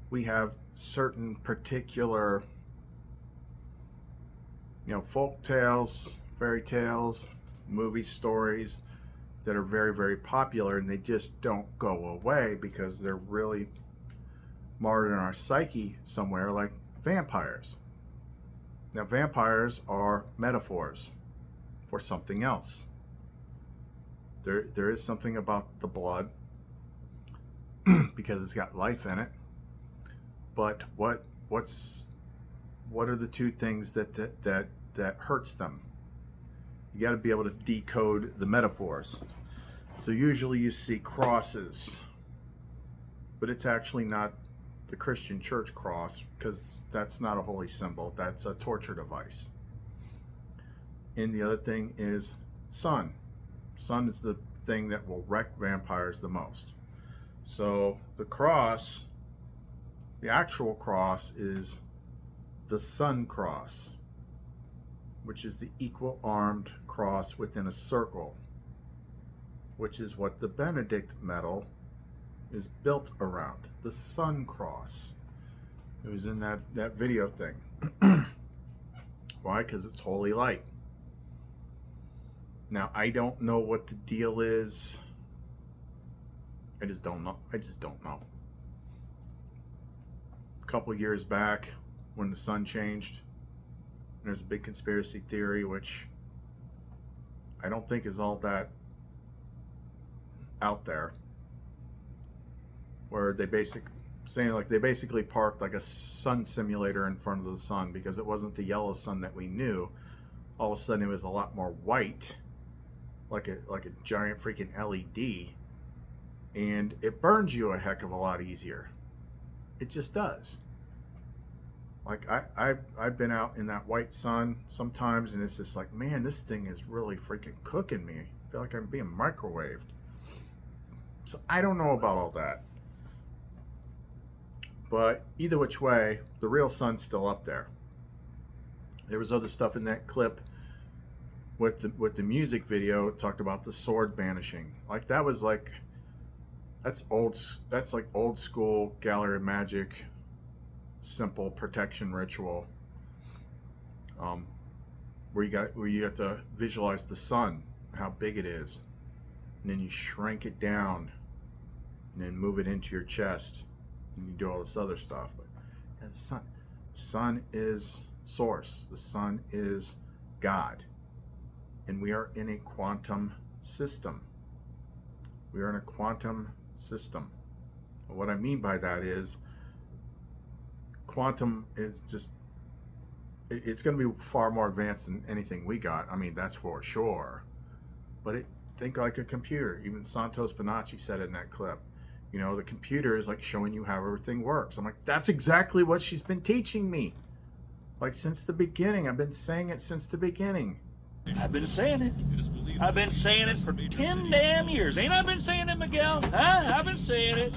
Speaker 1: we have certain particular, folk tales, fairy tales, movie stories that are very, very popular, and they just don't go away because they're really marred in our psyche somewhere, like vampires. Now, vampires are metaphors for something else. There is something about the blood because it's got life in it. But what are the two things that hurts them? You got to be able to decode the metaphors. So usually you see crosses, but it's actually not the Christian church cross, because that's not a holy symbol. That's a torture device. And the other thing is sun. Sun is the thing that will wreck vampires the most. So the cross, the actual cross, is the sun cross, which is the equal armed cross within a circle, which is what the Benedict medal is built around, the sun cross. It was in that video thing. Why? Because it's holy light. Now, I don't know what the deal is. I just don't know. I just don't know. A couple years back, when the sun changed, there's a big conspiracy theory, which I don't think is all that out there, where they basically parked like a sun simulator in front of the sun because it wasn't the yellow sun that we knew. All of a sudden, it was a lot more white, like a giant freaking LED, and it burns you a heck of a lot easier. It just does. Like I've been out in that white sun sometimes, and it's just like, man, this thing is really freaking cooking me. I feel like I'm being microwaved. So I don't know about all that. But either which way, the real sun's still up there. There was other stuff in that clip with the music video. It talked about the sword banishing. Like that's like old school gallery magic, simple protection ritual. Where you have to visualize the sun, how big it is, and then you shrink it down, and then move it into your chest, and you do all this other stuff. But yeah, the sun is source. The sun is God, and we are in a quantum system. We are in a quantum system. And what I mean by that is, quantum is just, it's going to be far more advanced than anything we got. I mean, that's for sure. But think like a computer. Even Santos Bonacci said it in that clip. You know, the computer is like showing you how everything works. I'm like, that's exactly what she's been teaching me. Like since the beginning. I've been saying it since the beginning.
Speaker 11: I've been saying it. I've been saying it for 10 damn years. Ain't I been saying it, Miguel? Huh? I've been saying it.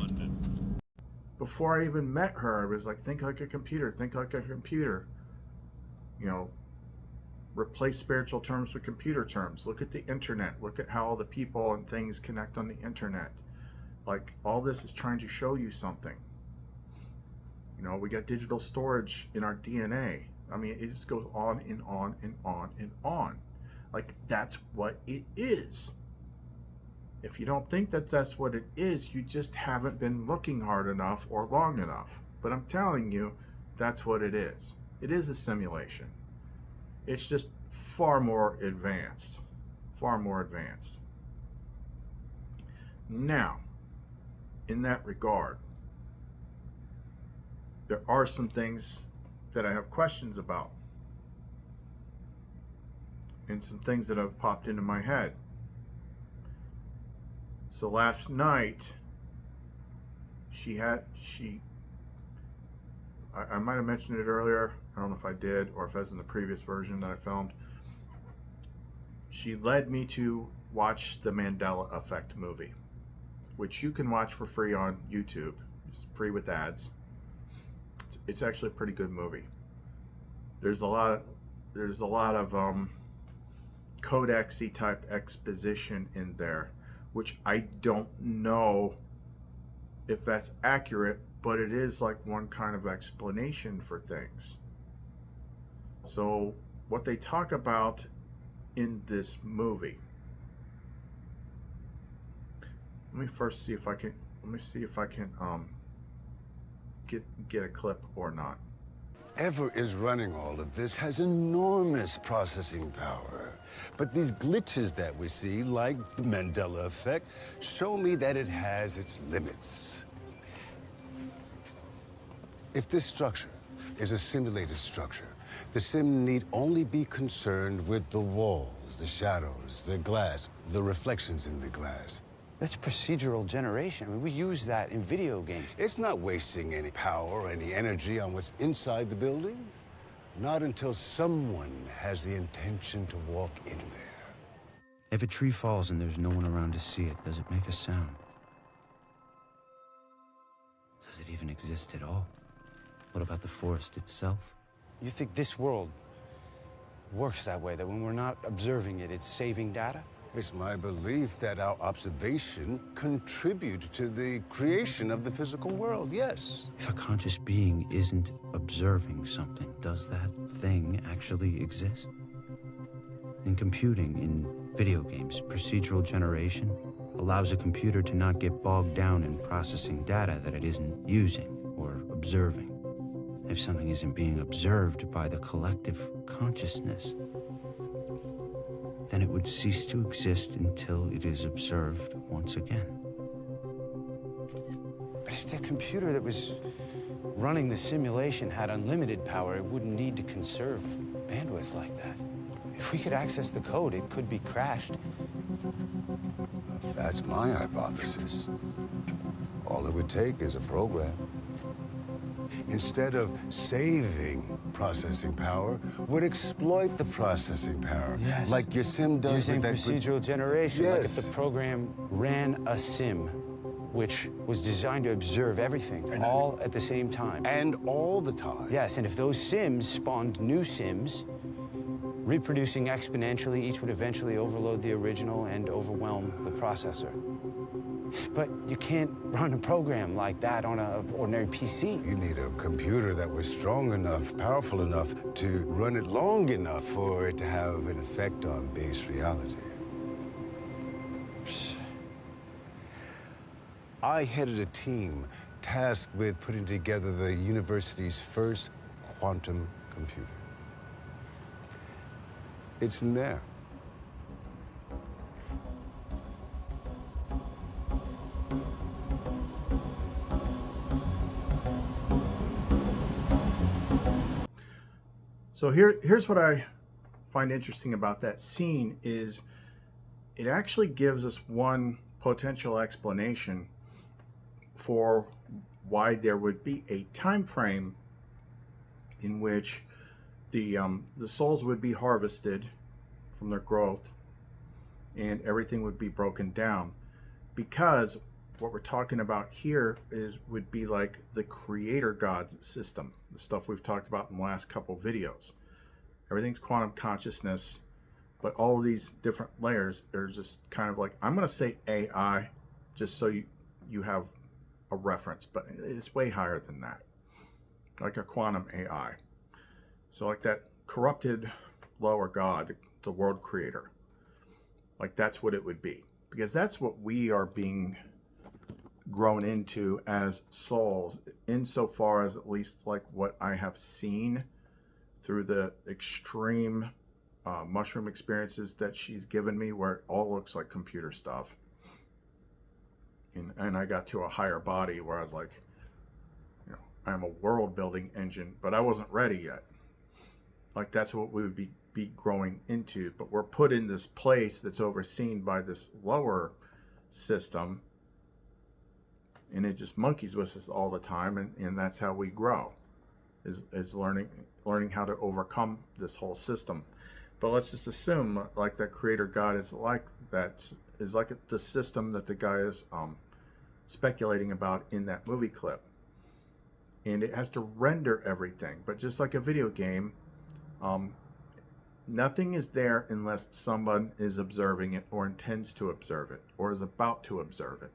Speaker 1: Before I even met her, I was like, think like a computer. Think like a computer. You know, replace spiritual terms with computer terms. Look at the internet. Look at how all the people and things connect on the internet. Like, all this is trying to show you something. You know, we got digital storage in our DNA. I mean, it just goes on and on and on and on. Like, that's what it is. If you don't think that that's what it is, you just haven't been looking hard enough or long enough. But I'm telling you, that's what it is. It is a simulation. It's just far more advanced. Far more advanced. Now, in that regard, there are some things that I have questions about, and some things that have popped into my head. So last night, I might have mentioned it earlier. I don't know if I did, or if it was in the previous version that I filmed. She led me to watch the Mandela Effect movie, which you can watch for free on YouTube. It's free with ads. It's actually a pretty good movie. There's a lot of codex-y type exposition in there, which I don't know if that's accurate, but it is like one kind of explanation for things. So what they talk about in this movie, let me first see if I can get a clip or not.
Speaker 12: Whoever is running all of this has enormous processing power. But these glitches that we see, like the Mandela effect, show me that it has its limits. If this structure is a simulated structure, the sim need only be concerned with the walls, the shadows, the glass, the reflections in the glass.
Speaker 13: That's procedural generation. I mean, we use that in video games.
Speaker 12: It's not wasting any power or any energy on what's inside the building. Not until someone has the intention to walk in there.
Speaker 14: If a tree falls and there's no one around to see it, does it make a sound? Does it even exist at all? What about the forest itself?
Speaker 13: You think this world works that way, that when we're not observing it, it's saving data?
Speaker 12: It's my belief that our observation contribute to the creation of the physical world, yes.
Speaker 14: If a conscious being isn't observing something, does that thing actually exist? In computing, in video games, procedural generation allows a computer to not get bogged down in processing data that it isn't using or observing. If something isn't being observed by the collective consciousness, then it would cease to exist until it is observed once again.
Speaker 13: But if the computer that was running the simulation had unlimited power, it wouldn't need to conserve bandwidth like that. If we could access the code, it could be crashed.
Speaker 12: That's my hypothesis. All it would take is a program. Instead of saving processing power, would exploit the processing power.
Speaker 13: Yes.
Speaker 12: Like your sim does
Speaker 13: Using
Speaker 12: with that
Speaker 13: procedural generation.
Speaker 12: Yes.
Speaker 13: Like if the program ran a sim, which was designed to observe everything, all at the same time.
Speaker 12: And all the time.
Speaker 13: Yes, and if those sims spawned new sims, reproducing exponentially, each would eventually overload the original and overwhelm the processor. But you can't run a program like that on an ordinary PC.
Speaker 12: You need a computer that was strong enough, powerful enough to run it long enough for it to have an effect on base reality. I headed a team tasked with putting together the university's first quantum computer. It's in there.
Speaker 1: So here's what I find interesting about that scene is it actually gives us one potential explanation for why there would be a time frame in which the souls would be harvested from their growth and everything would be broken down, because what we're talking about here would be like the creator God's system, the stuff we've talked about in the last couple videos. Everything's quantum consciousness, but all of these different layers are just kind of like, I'm going to say AI just so you have a reference, but it's way higher than that, like a quantum AI. So like that corrupted lower God, the world creator, like that's what it would be, because that's what we are being grown into as souls, insofar as at least like what I have seen through the extreme mushroom experiences that she's given me, where it all looks like computer stuff. And I got to a higher body where I was like, you know, I'm a world building engine, but I wasn't ready yet. Like that's what we would be growing into, but we're put in this place that's overseen by this lower system, and it just monkeys with us all the time, and that's how we grow, is learning how to overcome this whole system. But let's just assume like that creator God is like the system that the guy is speculating about in that movie clip, and it has to render everything. But just like a video game, nothing is there unless someone is observing it or intends to observe it or is about to observe it.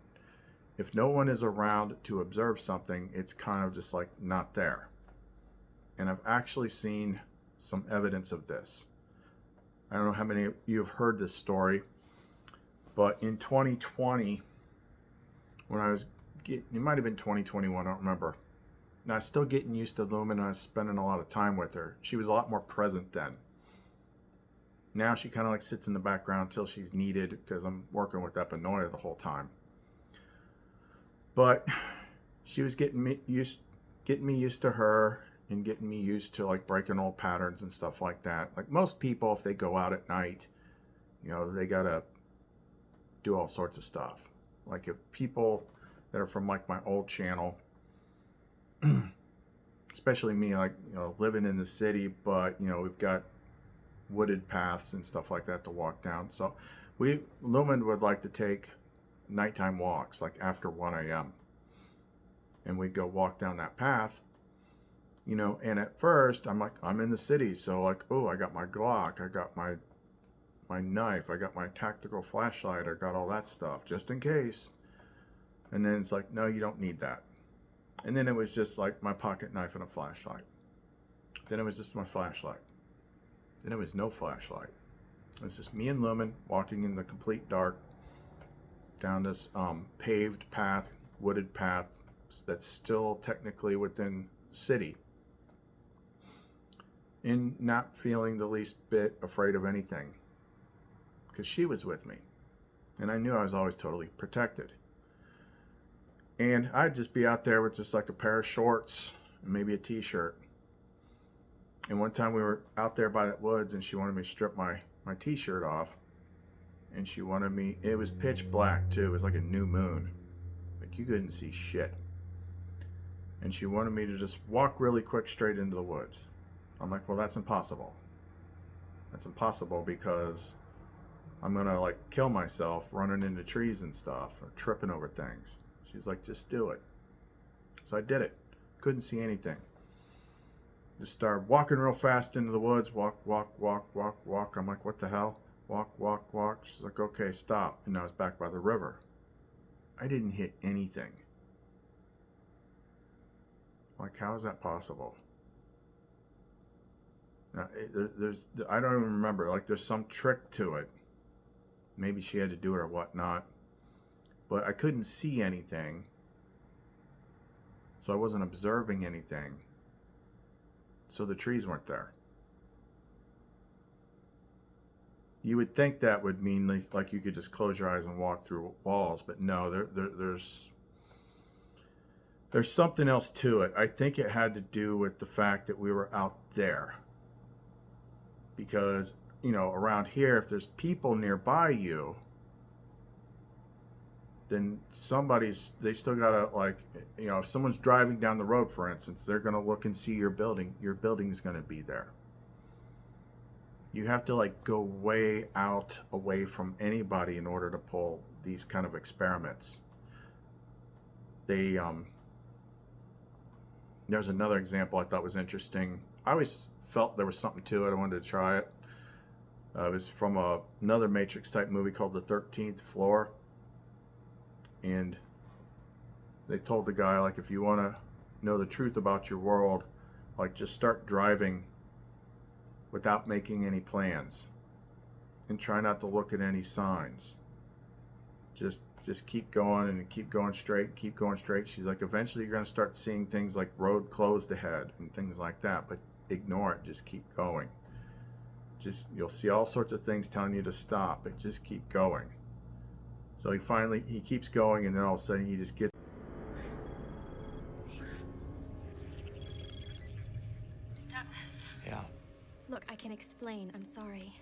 Speaker 1: If no one is around to observe something, it's kind of just like not there. And I've actually seen some evidence of this. I don't know how many of you have heard this story, but in 2020, when I was it might have been 2021, I don't remember. And I was still getting used to Lumen, and I was spending a lot of time with her. She was a lot more present then. Now she kind of like sits in the background until she's needed, because I'm working with Epinoia the whole time. But she was getting me used to her, and getting me used to like breaking old patterns and stuff like that. Like most people, if they go out at night, you know, they gotta do all sorts of stuff. Like if people that are from like my old channel, especially me, like, you know, living in the city, but you know, we've got wooded paths and stuff like that to walk down. So Lumen would like to take nighttime walks, like after 1 a.m. and we'd go walk down that path, you know. And at first I'm like, I'm in the city, so like, oh, I got my Glock, I got my my knife, I got my tactical flashlight, I got all that stuff, just in case. And then it's like, no, you don't need that. And then it was just like my pocket knife and a flashlight. Then it was just my flashlight. Then it was no flashlight. It was just me and Lumen walking in the complete dark down this paved path, wooded path that's still technically within the city. And not feeling the least bit afraid of anything. Because she was with me. And I knew I was always totally protected. And I'd just be out there with just like a pair of shorts and maybe a t-shirt. And one time we were out there by the woods and she wanted me to strip my t-shirt off. And she wanted me, it was pitch black too, it was like a new moon. Like you couldn't see shit. And she wanted me to just walk really quick straight into the woods. I'm like, well, that's impossible. That's impossible because I'm gonna like kill myself running into trees and stuff or tripping over things. She's like, just do it. So I did it. Couldn't see anything. Just started walking real fast into the woods. Walk, walk, walk, walk, walk. I'm like, what the hell? Walk, walk, walk. She's like, okay, stop. And I was back by the river. I didn't hit anything. Like, how is that possible? Now, I don't even remember. Like, there's some trick to it. Maybe she had to do it or whatnot. But I couldn't see anything. So I wasn't observing anything. So the trees weren't there. You would think that would mean like you could just close your eyes and walk through walls. But no, there's something else to it. I think it had to do with the fact that we were out there. Because, you know, around here, if there's people nearby you, then they still gotta, like, you know, if someone's driving down the road, for instance, they're gonna look and see your building's gonna be there. You have to like go way out away from anybody in order to pull these kind of experiments. There's another example I thought was interesting. I always felt there was something to it. I wanted to try it. It was from another Matrix type movie called The 13th Floor. And they told the guy, like, if you want to know the truth about your world, like, just start driving without making any plans. And try not to look at any signs. Just keep going and keep going straight, keep going straight. She's like, eventually you're going to start seeing things like road closed ahead and things like that, but ignore it, just keep going. You'll see all sorts of things telling you to stop, but just keep going. So he keeps going, and then all of a sudden he just gets.
Speaker 15: Douglas.
Speaker 2: Yeah.
Speaker 15: Look, I can explain. I'm sorry.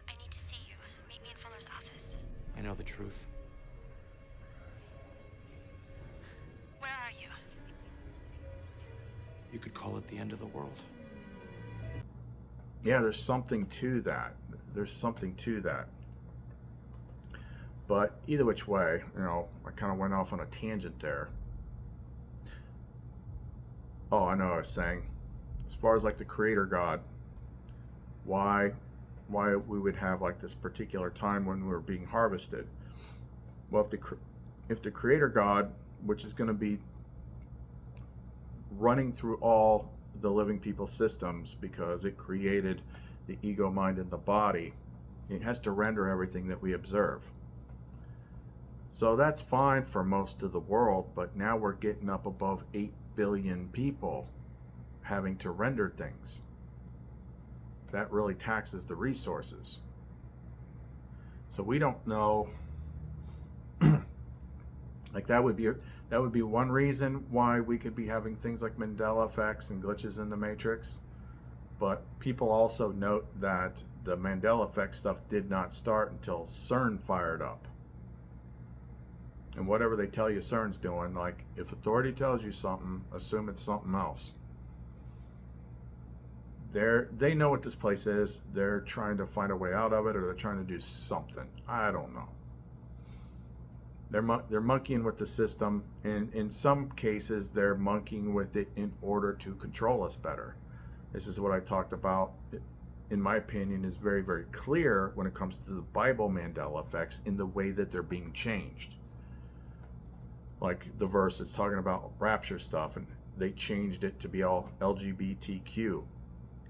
Speaker 15: I need to see you. Meet me in Fuller's office.
Speaker 2: I know the truth.
Speaker 15: Where are you?
Speaker 2: You could call it the end of the world.
Speaker 1: Yeah, there's something to that. But either which way, you know, I kind of went off on a tangent there. Oh, I know what I was saying. As far as like the creator God, why we would have like this particular time when we were being harvested. Well, if the creator God, which is going to be running through all the living people's systems because it created the ego, mind, and the body, it has to render everything that we observe. So that's fine for most of the world, but now we're getting up above 8 billion people having to render things. That really taxes the resources. So we don't know, like that would be one reason why we could be having things like Mandela effects and glitches in the Matrix. But people also note that the Mandela effect stuff did not start until CERN fired up. And whatever they tell you CERN's doing, like if authority tells you something, assume it's something else. They know what this place is. They're trying to find a way out of it, or they're trying to do something. I don't know. They're monkeying with the system, and in some cases they're monkeying with it in order to control us better. This is what I talked about in my opinion, is very, very clear when it comes to the Bible Mandela effects in the way that they're being changed. Like the verse is talking about rapture stuff, and they changed it to be all LGBTQ.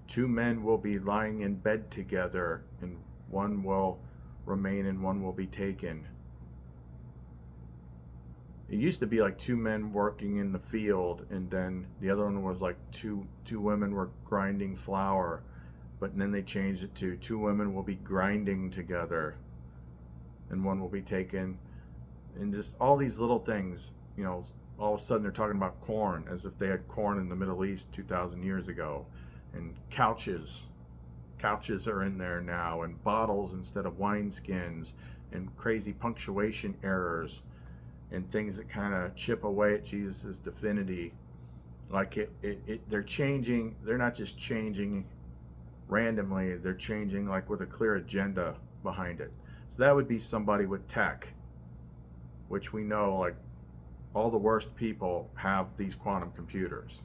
Speaker 1: 2 men will be lying in bed together, and one will remain and one will be taken. It used to be like 2 men working in the field, and then the other one was like two women were grinding flour, but then they changed it to 2 women will be grinding together, and one will be taken. And just all these little things, you know, all of a sudden they're talking about corn as if they had corn in the Middle East 2,000 years ago, and couches are in there now, and bottles instead of wineskins, and crazy punctuation errors, and things that kind of chip away at Jesus's divinity. Like they're changing. They're not just changing randomly. They're changing like with a clear agenda behind it. So that would be somebody with tech, which we know, like all the worst people have these quantum computers,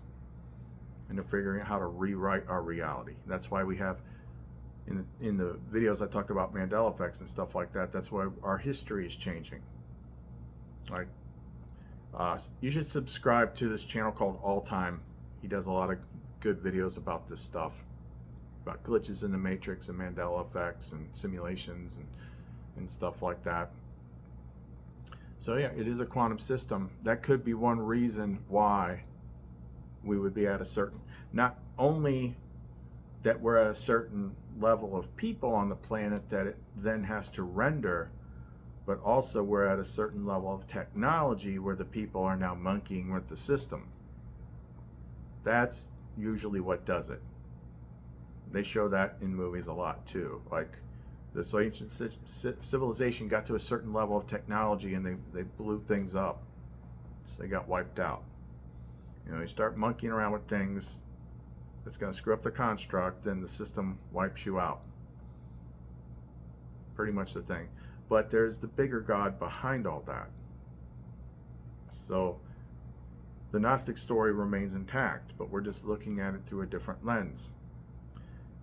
Speaker 1: and they're figuring out how to rewrite our reality. That's why we have in the videos I talked about Mandela effects and stuff like that. That's why our history is changing. Like, you should subscribe to this channel called All Time. He does a lot of good videos about this stuff, about glitches in the matrix and Mandela effects and simulations and stuff like that. So yeah, it is a quantum system. That could be one reason why we would be at a certain, not only that we're at a certain level of people on the planet that it then has to render, but also we're at a certain level of technology where the people are now monkeying with the system. That's usually what does it. They show that in movies a lot too. Like this ancient civilization got to a certain level of technology and they blew things up. So they got wiped out. You know, you start monkeying around with things that's going to screw up the construct, then the system wipes you out. Pretty much the thing. But there's the bigger God behind all that. So the Gnostic story remains intact, but we're just looking at it through a different lens.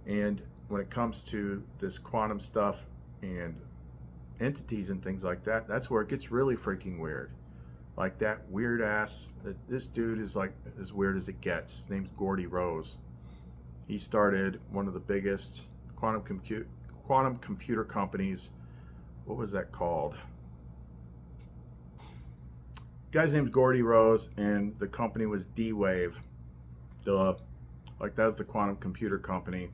Speaker 1: And when it comes to this quantum stuff and entities and things like that, that's where it gets really freaking weird. Like that weird ass, this dude is like as weird as it gets. His name's Gordy Rose. He started one of the biggest quantum computer companies. What was that called? Guy's name's Gordy Rose, and the company was D-Wave. Like that was the quantum computer company.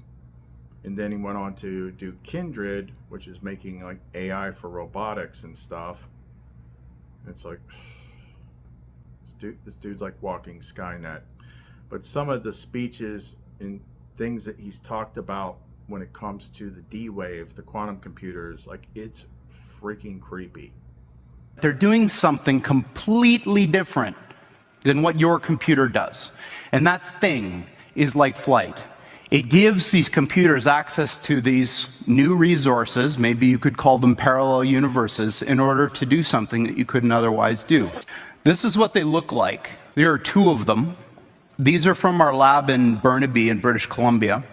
Speaker 1: And then he went on to do Kindred, which is making like AI for robotics and stuff. And it's like, this dude's like walking Skynet. But some of the speeches and things that he's talked about when it comes to the D-Wave, the quantum computers, like it's freaking creepy.
Speaker 16: They're doing something completely different than what your computer does. And that thing is like flight. It gives these computers access to these new resources, maybe you could call them parallel universes, in order to do something that you couldn't otherwise do. This is what they look like. There are 2 of them. These are from our lab in Burnaby in British Columbia.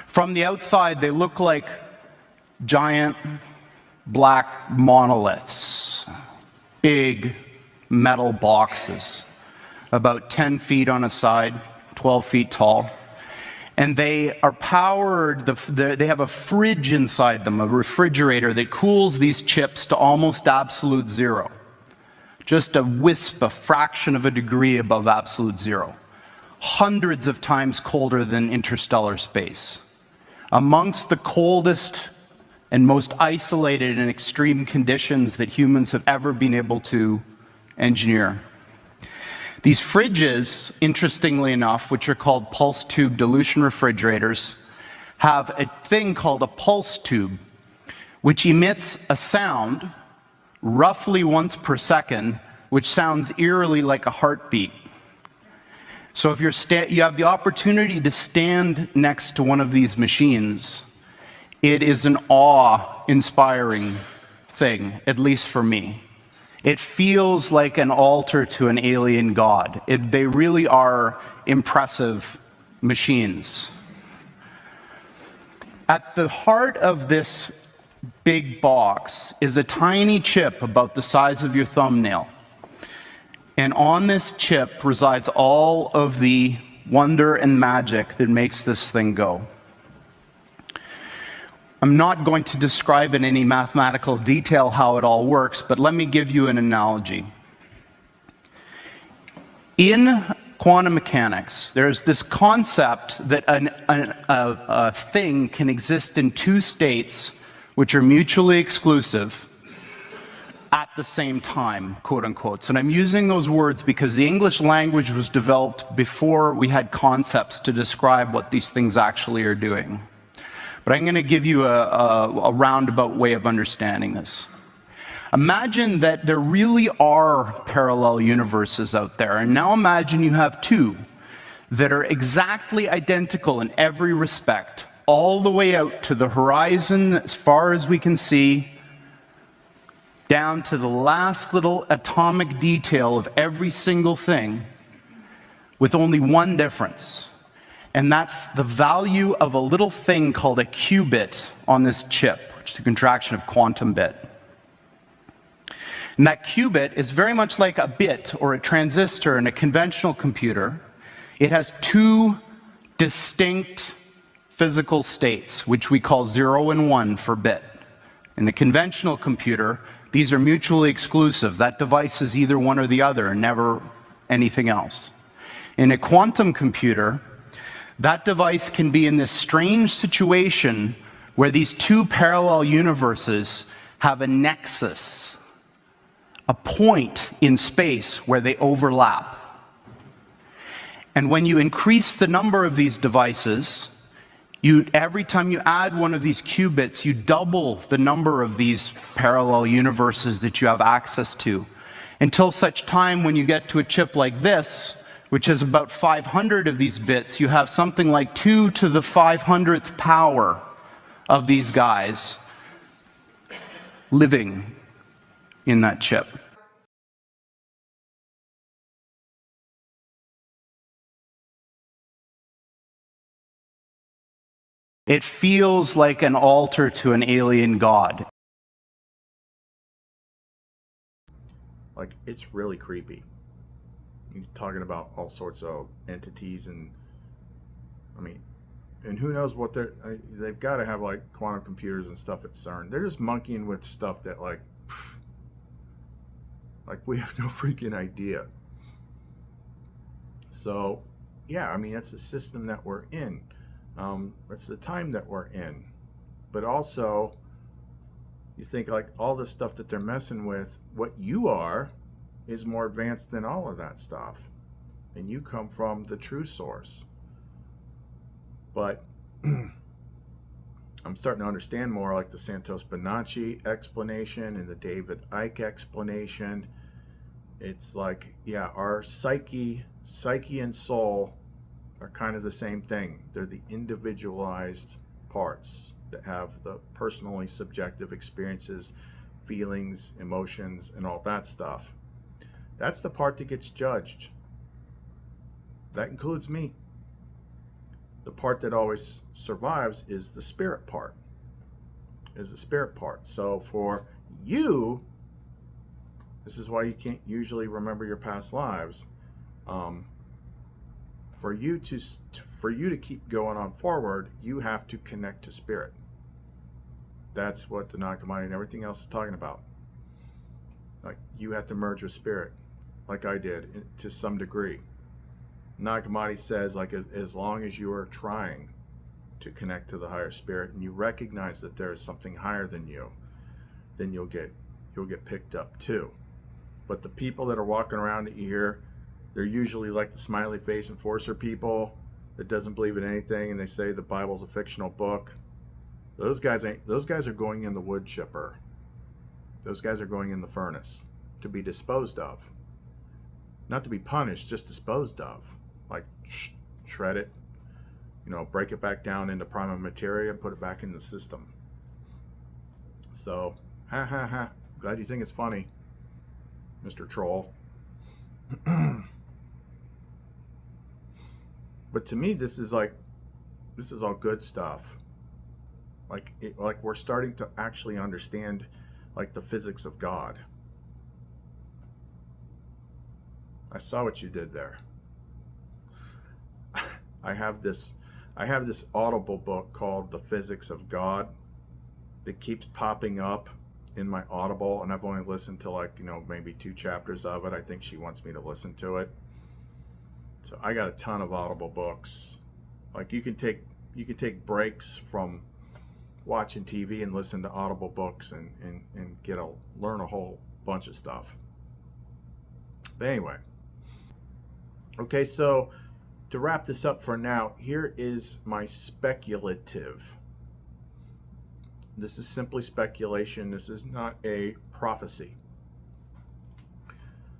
Speaker 16: From the outside, they look like giant black monoliths, big metal boxes, about 10 feet on a side, 12 feet tall. And they are powered, they have a fridge inside them, a refrigerator that cools these chips to almost absolute zero. Just a wisp, a fraction of a degree above absolute zero. Hundreds of times colder than interstellar space. Amongst the coldest and most isolated and extreme conditions that humans have ever been able to engineer. These fridges, interestingly enough, which are called pulse tube dilution refrigerators, have a thing called a pulse tube, which emits a sound roughly once per second, which sounds eerily like a heartbeat. So if you have the opportunity to stand next to one of these machines, it is an awe-inspiring thing, at least for me. It feels like an altar to an alien god. They really are impressive machines. At the heart of this big box is a tiny chip about the size of your thumbnail. And on this chip resides all of the wonder and magic that makes this thing go. I'm not going to describe in any mathematical detail how it all works, but let me give you an analogy. In quantum mechanics, there's this concept that a thing can exist in two states which are mutually exclusive at the same time, quote unquote. And I'm using those words because the English language was developed before we had concepts to describe what these things actually are doing. But I'm going to give you a roundabout way of understanding this. Imagine that there really are parallel universes out there, and now imagine you have two that are exactly identical in every respect, all the way out to the horizon as far as we can see, down to the last little atomic detail of every single thing, with only one difference. And that's the value of a little thing called a qubit on this chip, which is a contraction of quantum bit. And that qubit is very much like a bit or a transistor in a conventional computer. It has two distinct physical states, which we call 0 and 1 for bit. In the conventional computer, these are mutually exclusive. That device is either one or the other, and never anything else. In a quantum computer, that device can be in this strange situation where these two parallel universes have a nexus, a point in space where they overlap. And when you increase the number of these devices, every time you add one of these qubits, you double the number of these parallel universes that you have access to, until such time when you get to a chip like this, which has about 500 of these bits, you have something like 2 to the 500th power of these guys living in that chip. It feels like an altar to an alien god.
Speaker 1: Like, it's really creepy. He's talking about all sorts of entities, and I mean, and who knows what they've got to have, like, quantum computers and stuff at CERN. They're just monkeying with stuff that, like we have no freaking idea. So yeah, I mean, that's the system that we're in. That's the time that we're in. But also, you think, like, all the stuff that they're messing with, what you are is more advanced than all of that stuff, and you come from the true source. But I'm starting to understand more, like the Santos Bonacci explanation and the David Icke explanation. It's like, yeah, our psyche and soul are kind of the same thing. They're the individualized parts that have the personally subjective experiences, feelings, emotions, and all that stuff. That's the part that gets judged. That includes me. The part that always survives is the spirit part. So for you, this is why you can't usually remember your past lives. For you to keep going on forward, you have to connect to spirit. That's what the Nakamani and everything else is talking about. Like, you have to merge with spirit, like I did, to some degree. Nakamani says, like, as long as you are trying to connect to the higher spirit and you recognize that there is something higher than you, then you'll get picked up too. But the people that are walking around that you hear, they're usually like the smiley face enforcer people that doesn't believe in anything, and they say the Bible's a fictional book. Those guys are going in the wood chipper. Those guys are going in the furnace to be disposed of. Not to be punished, just disposed of. Like, shred it, break it back down into prima materia and put it back in the system. So, ha ha ha. Glad you think it's funny, Mr. Troll. But to me, this is all good stuff. like we're starting to actually understand like the physics of God. I saw what you did there. I have this Audible book called The Physics of God that keeps popping up in my Audible, and I've only listened to like, maybe 2 chapters of it. I think she wants me to listen to it. So I got a ton of Audible books. Like you can take breaks from watching TV and listen to Audible books and learn a whole bunch of stuff. But anyway, okay, so to wrap this up for now, here is my speculative. This is simply speculation. This is not a prophecy.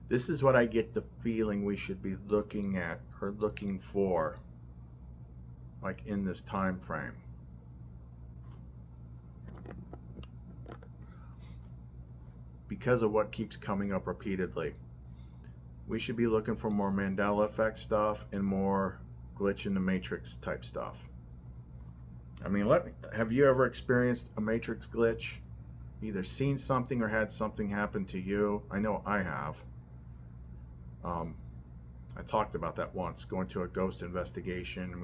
Speaker 1: This is what I get the feeling we should be looking at or looking for, like in this time frame. Because of what keeps coming up repeatedly. We should be looking for more Mandela effect stuff and more glitch in the matrix type stuff. I mean, have you ever experienced a matrix glitch? Either seen something or had something happen to you? I know I have. I talked about that once, going to a ghost investigation, and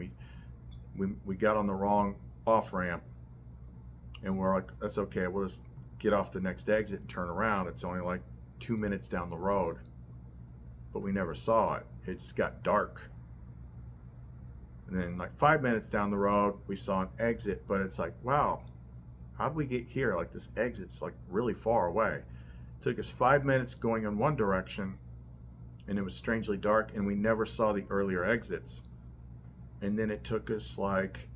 Speaker 1: we got on the wrong off-ramp, and we're like, that's okay, we'll just get off the next exit and turn around. It's only like 2 minutes down the road. But we never saw it. It just got dark. And then like 5 minutes down the road, we saw an exit, but it's like, wow, how'd we get here? Like this exit's like really far away. It took us 5 minutes going in one direction, and it was strangely dark, and we never saw the earlier exits. And then it took us like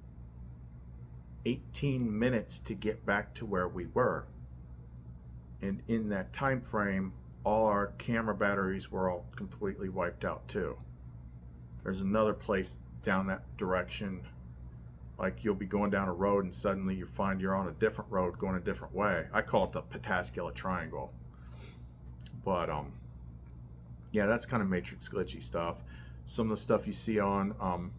Speaker 1: 18 minutes to get back to where we were. And in that time frame, all our camera batteries were all completely wiped out too. There's another place down that direction, like you'll be going down a road and suddenly you find you're on a different road going a different way. I call it the Pataskula Triangle. But yeah, that's kind of matrix glitchy stuff. Some of the stuff you see on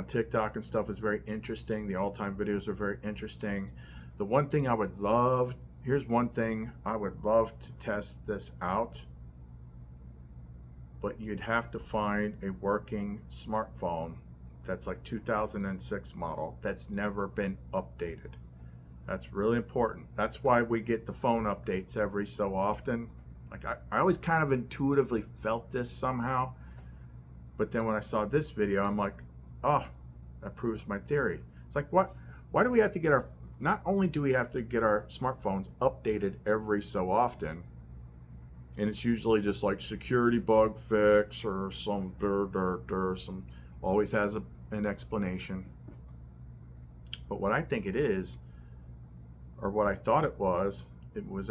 Speaker 1: TikTok and stuff is very interesting. The all-time videos are very interesting. The one thing I would love, here's one thing I would love to test this out, but you'd have to find a working smartphone that's like 2006 model that's never been updated. That's really important. That's why we get the phone updates every so often. Like I always kind of intuitively felt this somehow, but then when I saw this video, I'm like, oh, that proves my theory. It's like, why do we have to get not only do we have to get our smartphones updated every so often, and it's usually just like security bug fix or some some always has an explanation. But what I think it is, or what I thought it was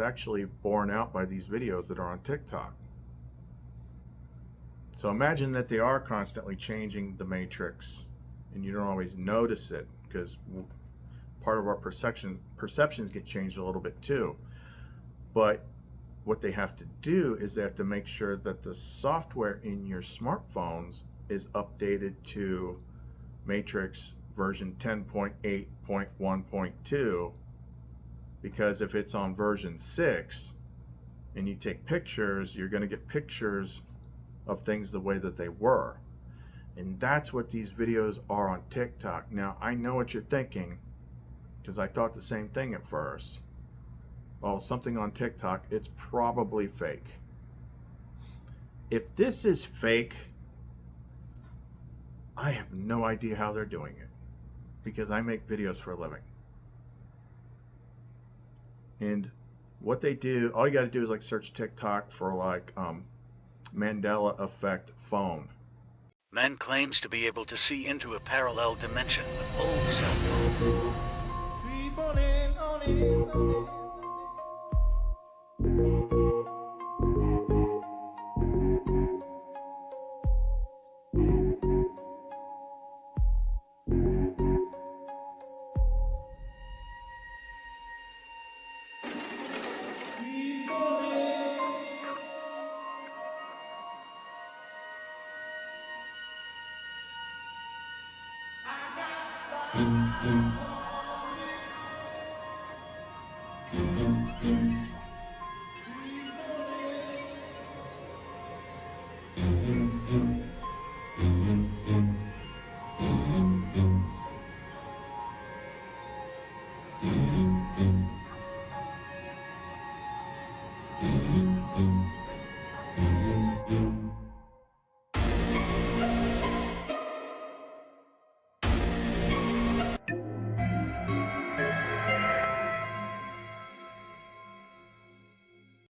Speaker 1: actually borne out by these videos that are on TikTok. So imagine that they are constantly changing the matrix and you don't always notice it because part of our perceptions get changed a little bit too. But what they have to do is they have to make sure that the software in your smartphones is updated to Matrix version 10.8.1.2, because if it's on version 6 and you take pictures, you're going to get pictures of things the way that they were. And that's what these videos are on TikTok. Now, I know what you're thinking, because I thought the same thing at first. Well, something on TikTok, it's probably fake. If this is fake, I have no idea how they're doing it, because I make videos for a living. And what they do, all you got to do is like search TikTok for like Mandela effect phone.
Speaker 17: Man claims to be able to see into a parallel dimension with old self.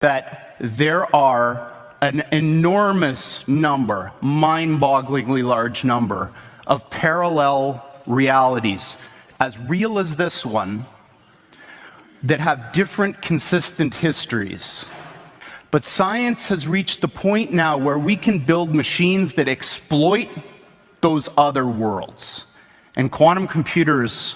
Speaker 16: that there are an enormous number, mind-bogglingly large number, of parallel realities, as real as this one, that have different consistent histories. But science has reached the point now where we can build machines that exploit those other worlds. And quantum computers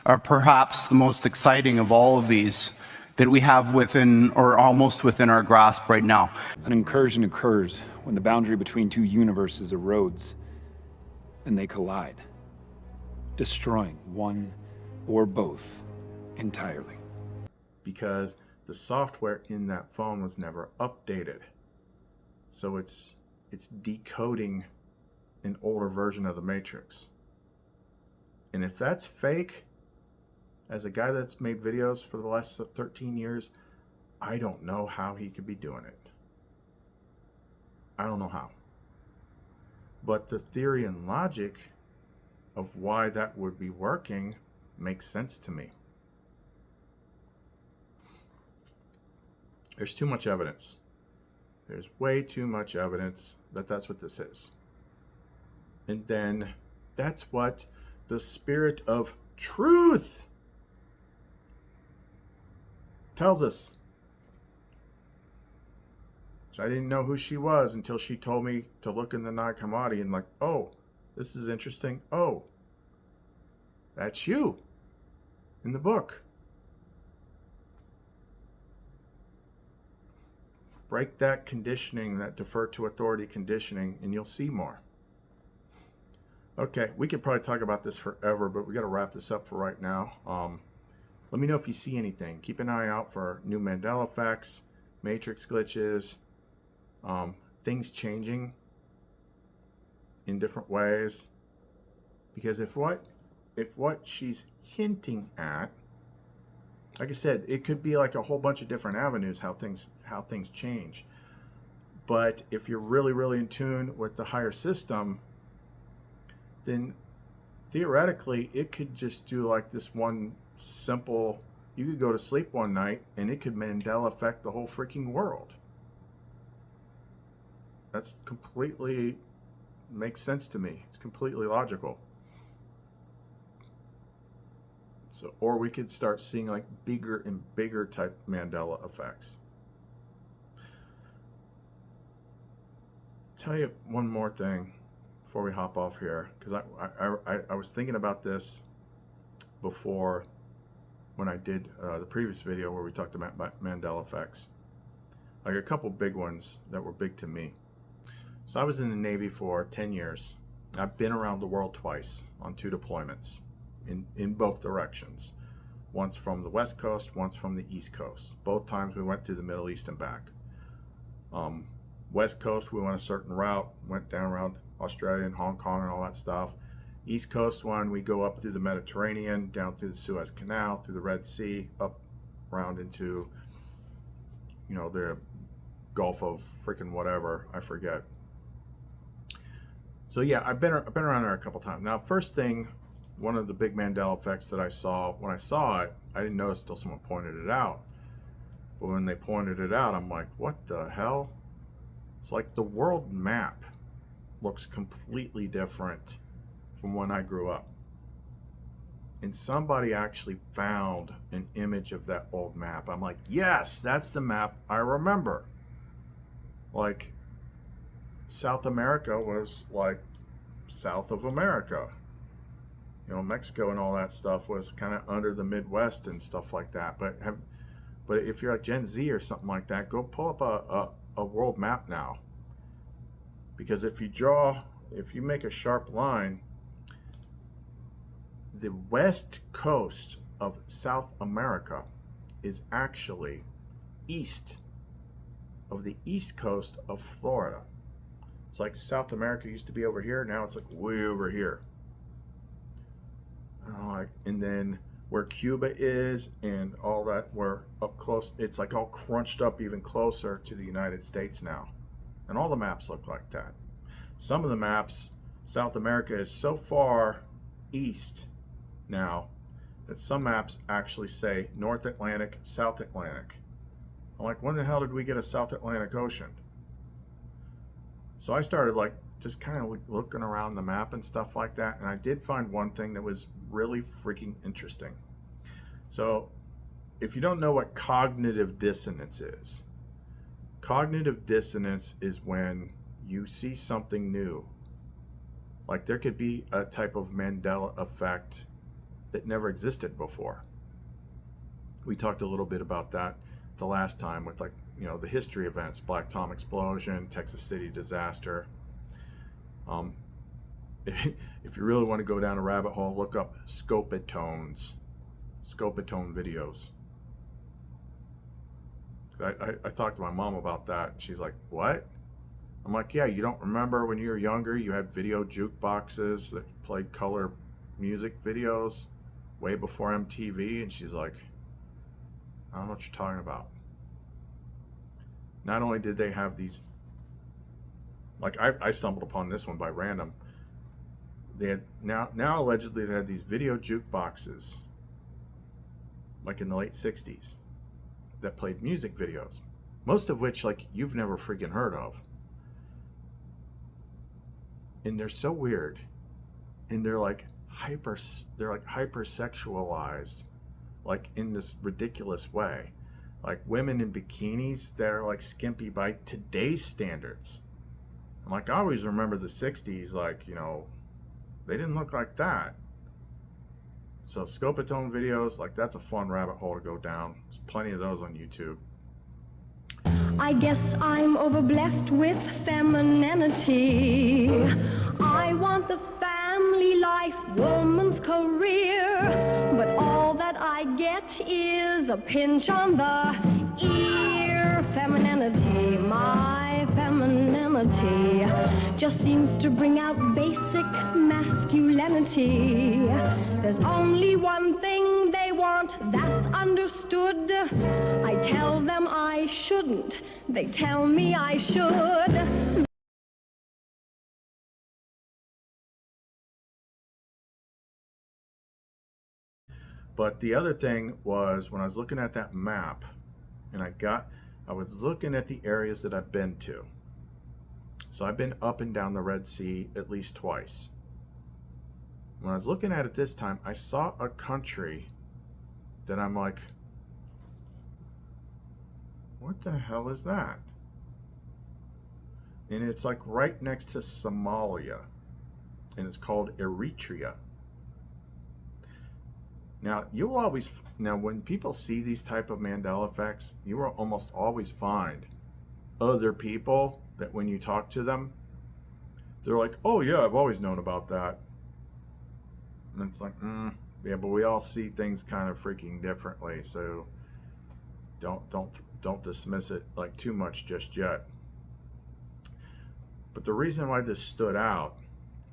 Speaker 16: are perhaps the most exciting of all of these that we have within, or almost within, our grasp right now.
Speaker 18: An incursion occurs when the boundary between two universes erodes and they collide, destroying one or both entirely.
Speaker 1: Because the software in that phone was never updated. So it's decoding an older version of the Matrix. And if that's fake, as a guy that's made videos for the last 13 years, I don't know how he could be doing it. I don't know how. But the theory and logic of why that would be working makes sense to me. There's too much evidence. There's way too much evidence that that's what this is. And then that's what the spirit of truth tells us. So I didn't know who she was until she told me to look in the Nag Hammadi and like, oh, this is interesting. Oh, that's you in the book. Break that conditioning, that defer to authority conditioning, and you'll see more. Okay, we could probably talk about this forever, but we got to wrap this up for right now. Let me know if you see anything. Keep an eye out for new Mandela effects, matrix glitches, things changing in different ways. Because if what she's hinting at, like I said, it could be like a whole bunch of different avenues how things change. But if you're really, really in tune with the higher system, then theoretically it could just do like this one simple, you could go to sleep one night and it could Mandela affect the whole freaking world. That's completely makes sense to me. It's completely logical. So, or we could start seeing like bigger and bigger type Mandela effects. Tell you one more thing before we hop off here, because I was thinking about this before when I did the previous video where we talked about Mandela effects. Like a couple big ones that were big to me. So I was in the Navy for 10 years. I've been around the world twice on 2 deployments in both directions. Once from the West Coast, once from the East Coast. Both times we went to the Middle East and back. West Coast, we went a certain route, went down around Australia and Hong Kong and all that stuff. East Coast one, we go up through the Mediterranean, down through the Suez Canal, through the Red Sea, up around into, you know, the Gulf of freaking whatever, I forget. So yeah, I've been around there a couple times. Now, first thing, one of the big Mandela effects that I saw, when I saw it, I didn't notice until someone pointed it out. But when they pointed it out, I'm like, what the hell? It's like the world map looks completely different from when I grew up. And somebody actually found an image of that old map. I'm like, yes, that's the map I remember. Like, South America was like south of America. You know, Mexico and all that stuff was kind of under the Midwest and stuff like that. But if you're like Gen Z or something like that, go pull up a world map now. Because if you make a sharp line, the west coast of South America is actually east of the east coast of Florida. It's like South America used to be over here, now it's like way over here. And then where Cuba is and all that, we're up close, it's like all crunched up even closer to the United States now. And all the maps look like that. Some of the maps, South America is so far east now that some maps actually say North Atlantic, South Atlantic. I'm like, when the hell did we get a South Atlantic Ocean? So I started like just kind of looking around the map and stuff like that, and I did find one thing that was really freaking interesting. So if you don't know what cognitive dissonance is, cognitive dissonance is when you see something new. Like there could be a type of Mandela effect that never existed before. We talked a little bit about that the last time with, like, you know, the history events, Black Tom explosion, Texas City disaster. If you really want to go down a rabbit hole, look up scopitones, scopitone videos. I talked to my mom about that. She's like, what? I'm like, yeah, you don't remember when you were younger, you had video jukeboxes that played color music videos way before MTV? And she's like, I don't know what you're talking about. Not only did they have these, like I stumbled upon this one by random. They had now allegedly they had these video jukeboxes, like in the late 60s, that played music videos, most of which like you've never freaking heard of. And they're so weird, and they're like hypersexualized, like in this ridiculous way, like women in bikinis that are like skimpy by today's standards. I'm like, I always remember the 60s, like, you know, they didn't look like that. So scopitone videos, like, that's a fun rabbit hole to go down. There's plenty of those on YouTube.
Speaker 19: I guess I'm overblessed with femininity. I want the family life, woman's career, but all that I get is a pinch on the ear. Femininity, my femininity, just seems to bring out basic masculinity. There's only one thing they want that's understood. I tell them I shouldn't, they tell me I should.
Speaker 1: But the other thing was, when I was looking at that map, and I was looking at the areas that I've been to. So I've been up and down the Red Sea at least twice. When I was looking at it this time, I saw a country that I'm like, what the hell is that? And it's like right next to Somalia, and it's called Eritrea. Now, when people see these type of Mandela effects, you will almost always find other people that when you talk to them, they're like, oh yeah, I've always known about that. And it's like, yeah, but we all see things kind of freaking differently, so don't dismiss it like too much just yet. But the reason why this stood out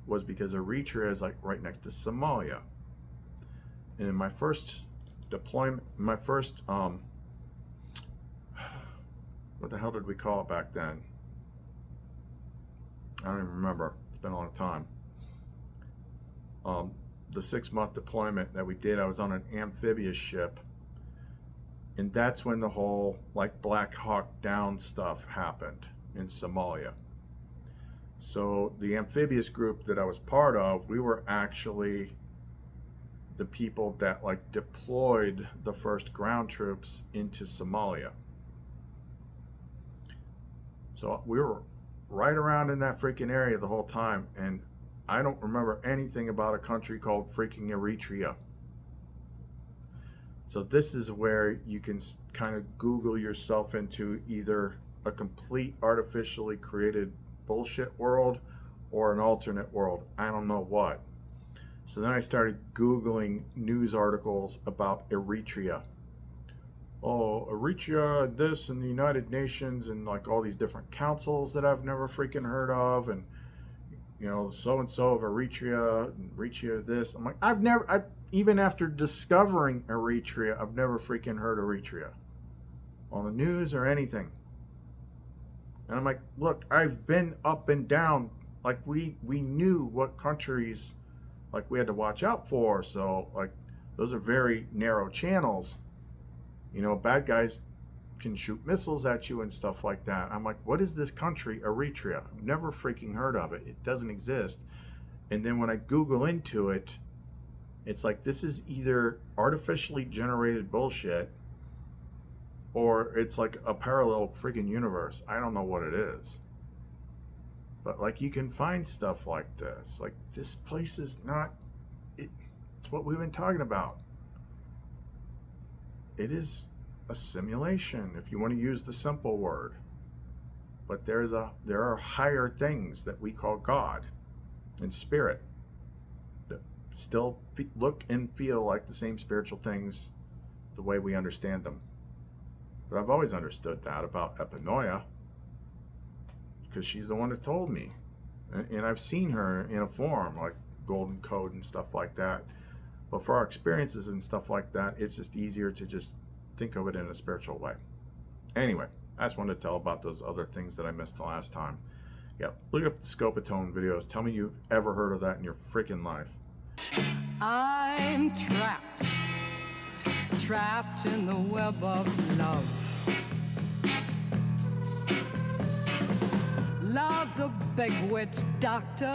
Speaker 1: was because Eritrea is like right next to Somalia. And in my first deployment, what the hell did we call it back then? I don't even remember. It's been a long time. The 6-month deployment that we did, I was on an amphibious ship. And that's when the whole like Black Hawk Down stuff happened in Somalia. So the amphibious group that I was part of, we were actually the people that like deployed the first ground troops into Somalia. So we were right around in that freaking area the whole time, and I don't remember anything about a country called freaking Eritrea. So this is where you can kind of Google yourself into either a complete artificially created bullshit world or an alternate world. I don't know what. So then I started Googling news articles about Eritrea. Oh, Eritrea, this, and the United Nations, and like all these different councils that I've never freaking heard of, and you know, so-and-so of Eritrea, and Eritrea this. I'm like, even after discovering Eritrea, I've never freaking heard Eritrea on the news or anything. And I'm like, look, I've been up and down. Like we knew what countries like we had to watch out for. So like those are very narrow channels. You know, bad guys, can shoot missiles at you and stuff like that. I'm like, what is this country, Eritrea? I've never freaking heard of it. It doesn't exist. And then when I Google into it, it's like, this is either artificially generated bullshit or it's like a parallel freaking universe. I don't know what it is. But like, you can find stuff like this. Like, this place is not, it's what we've been talking about. It is a simulation, if you want to use the simple word. But there are higher things that we call God and spirit that still look and feel like the same spiritual things the way we understand them. But I've always understood that about Epinoia, because she's the one that told me. And I've seen her in a form like Golden Code and stuff like that. But for our experiences and stuff like that, it's just easier to just think of it in a spiritual way. Anyway, I just wanted to tell about those other things that I missed the last time. Yeah, look up the Scopatone videos. Tell me you've ever heard of that in your freaking life.
Speaker 20: I'm trapped in the web of love. Love's a big witch doctor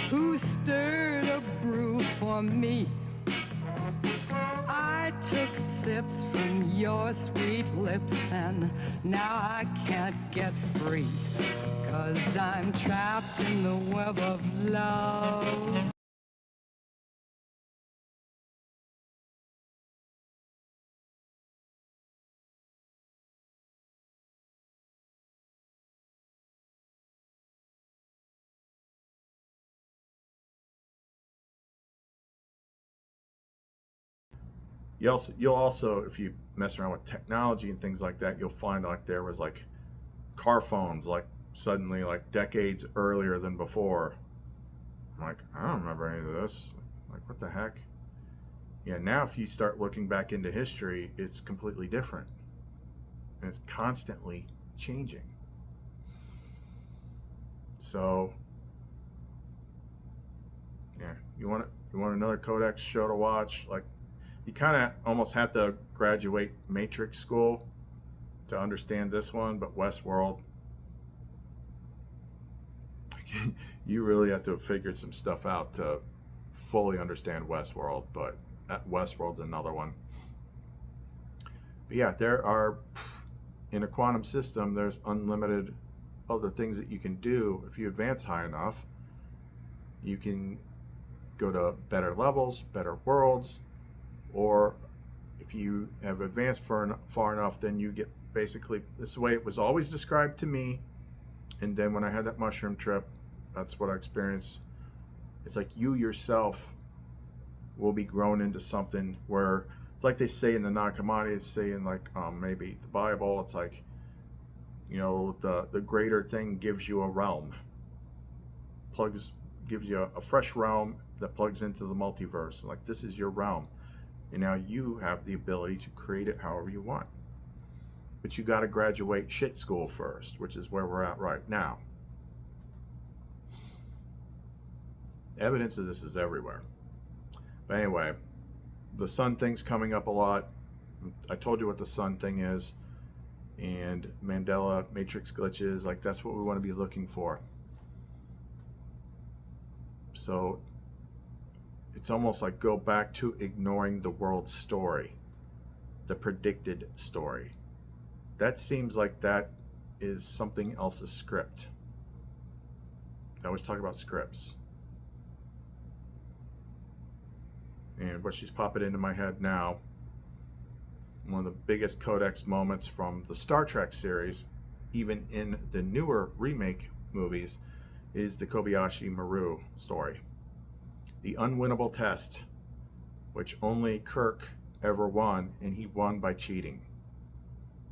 Speaker 20: who stirred a brew for me. I took sips from your sweet lips and now I can't get free, 'cause I'm trapped in the web of love.
Speaker 1: You'll also, if you mess around with technology and things like that, you'll find like there was like car phones, like suddenly like decades earlier than before. I'm like, I don't remember any of this. Like, what the heck? Yeah, now if you start looking back into history, it's completely different. And it's constantly changing. So, yeah, you want another Codex show to watch? Like, you kind of almost have to graduate Matrix school to understand this one, but Westworld, you really have to have figured some stuff out to fully understand Westworld, but Westworld's another one. But yeah, there are, in a quantum system, there's unlimited other things that you can do. If you advance high enough, you can go to better levels, better worlds, or if you have advanced far enough, then you get basically, this is the way it was always described to me. And then when I had that mushroom trip, that's what I experienced. It's like you yourself will be grown into something where it's like they say in the Nag Hammadi, they say in like maybe the Bible, it's like, you know, the greater thing gives you a realm, gives you a fresh realm that plugs into the multiverse. Like, this is your realm. And now you have the ability to create it however you want. But you got to graduate shit school first, which is where we're at right now. Evidence of this is everywhere. But anyway, the sun thing's coming up a lot. I told you what the sun thing is. And Mandela matrix glitches, like, that's what we want to be looking for. So it's almost like go back to ignoring the world's story, the predicted story. That seems like that is something else's script. I always talk about scripts. And what she's popping into my head now, one of the biggest Codex moments from the Star Trek series, even in the newer remake movies, is the Kobayashi Maru story. The unwinnable test, which only Kirk ever won, and he won by cheating.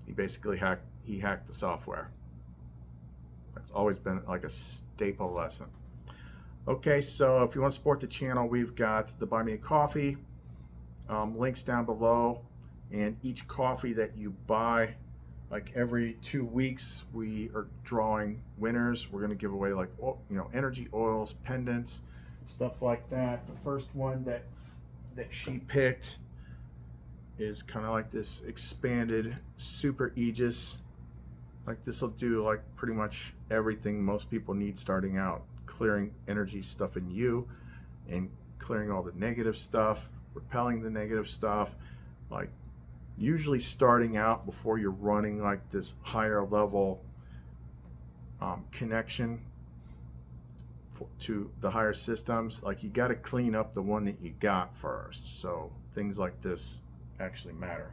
Speaker 1: He basically hacked the software. That's always been like a staple lesson. Okay, so if you want to support the channel, we've got the Buy Me a Coffee, links down below, and each coffee that you buy, like every 2 weeks, we are drawing winners. We're going to give away like, you know, energy oils, pendants, stuff like that. The first one that she picked is kind of like this expanded super aegis. Like this will do like pretty much everything most people need starting out. Clearing energy stuff in you and clearing all the negative stuff, repelling the negative stuff. Like usually starting out before you're running like this higher level connection to the higher systems, like you got to clean up the one that you got first. So things like this actually matter.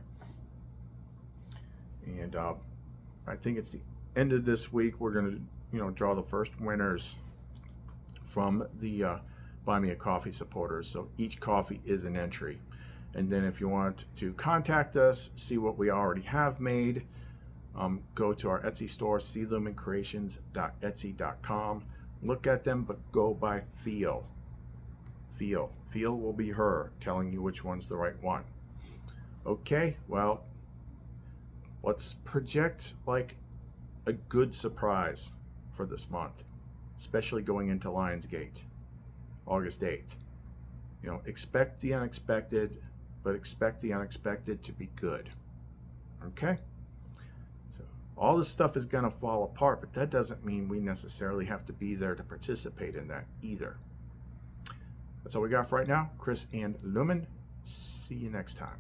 Speaker 1: And I think it's the end of this week. We're going to, draw the first winners from the Buy Me a Coffee supporters. So each coffee is an entry. And then if you want to contact us, see what we already have made, go to our Etsy store, clumencreations.etsy.com. Look at them, but go by feel. Feel will be her telling you which one's the right one. Okay, well, let's project like a good surprise for this month, especially going into Lionsgate, August 8th. Expect the unexpected, but expect the unexpected to be good. Okay? So all this stuff is going to fall apart, but that doesn't mean we necessarily have to be there to participate in that either. That's all we got for right now. Chris and Lumen. See you next time.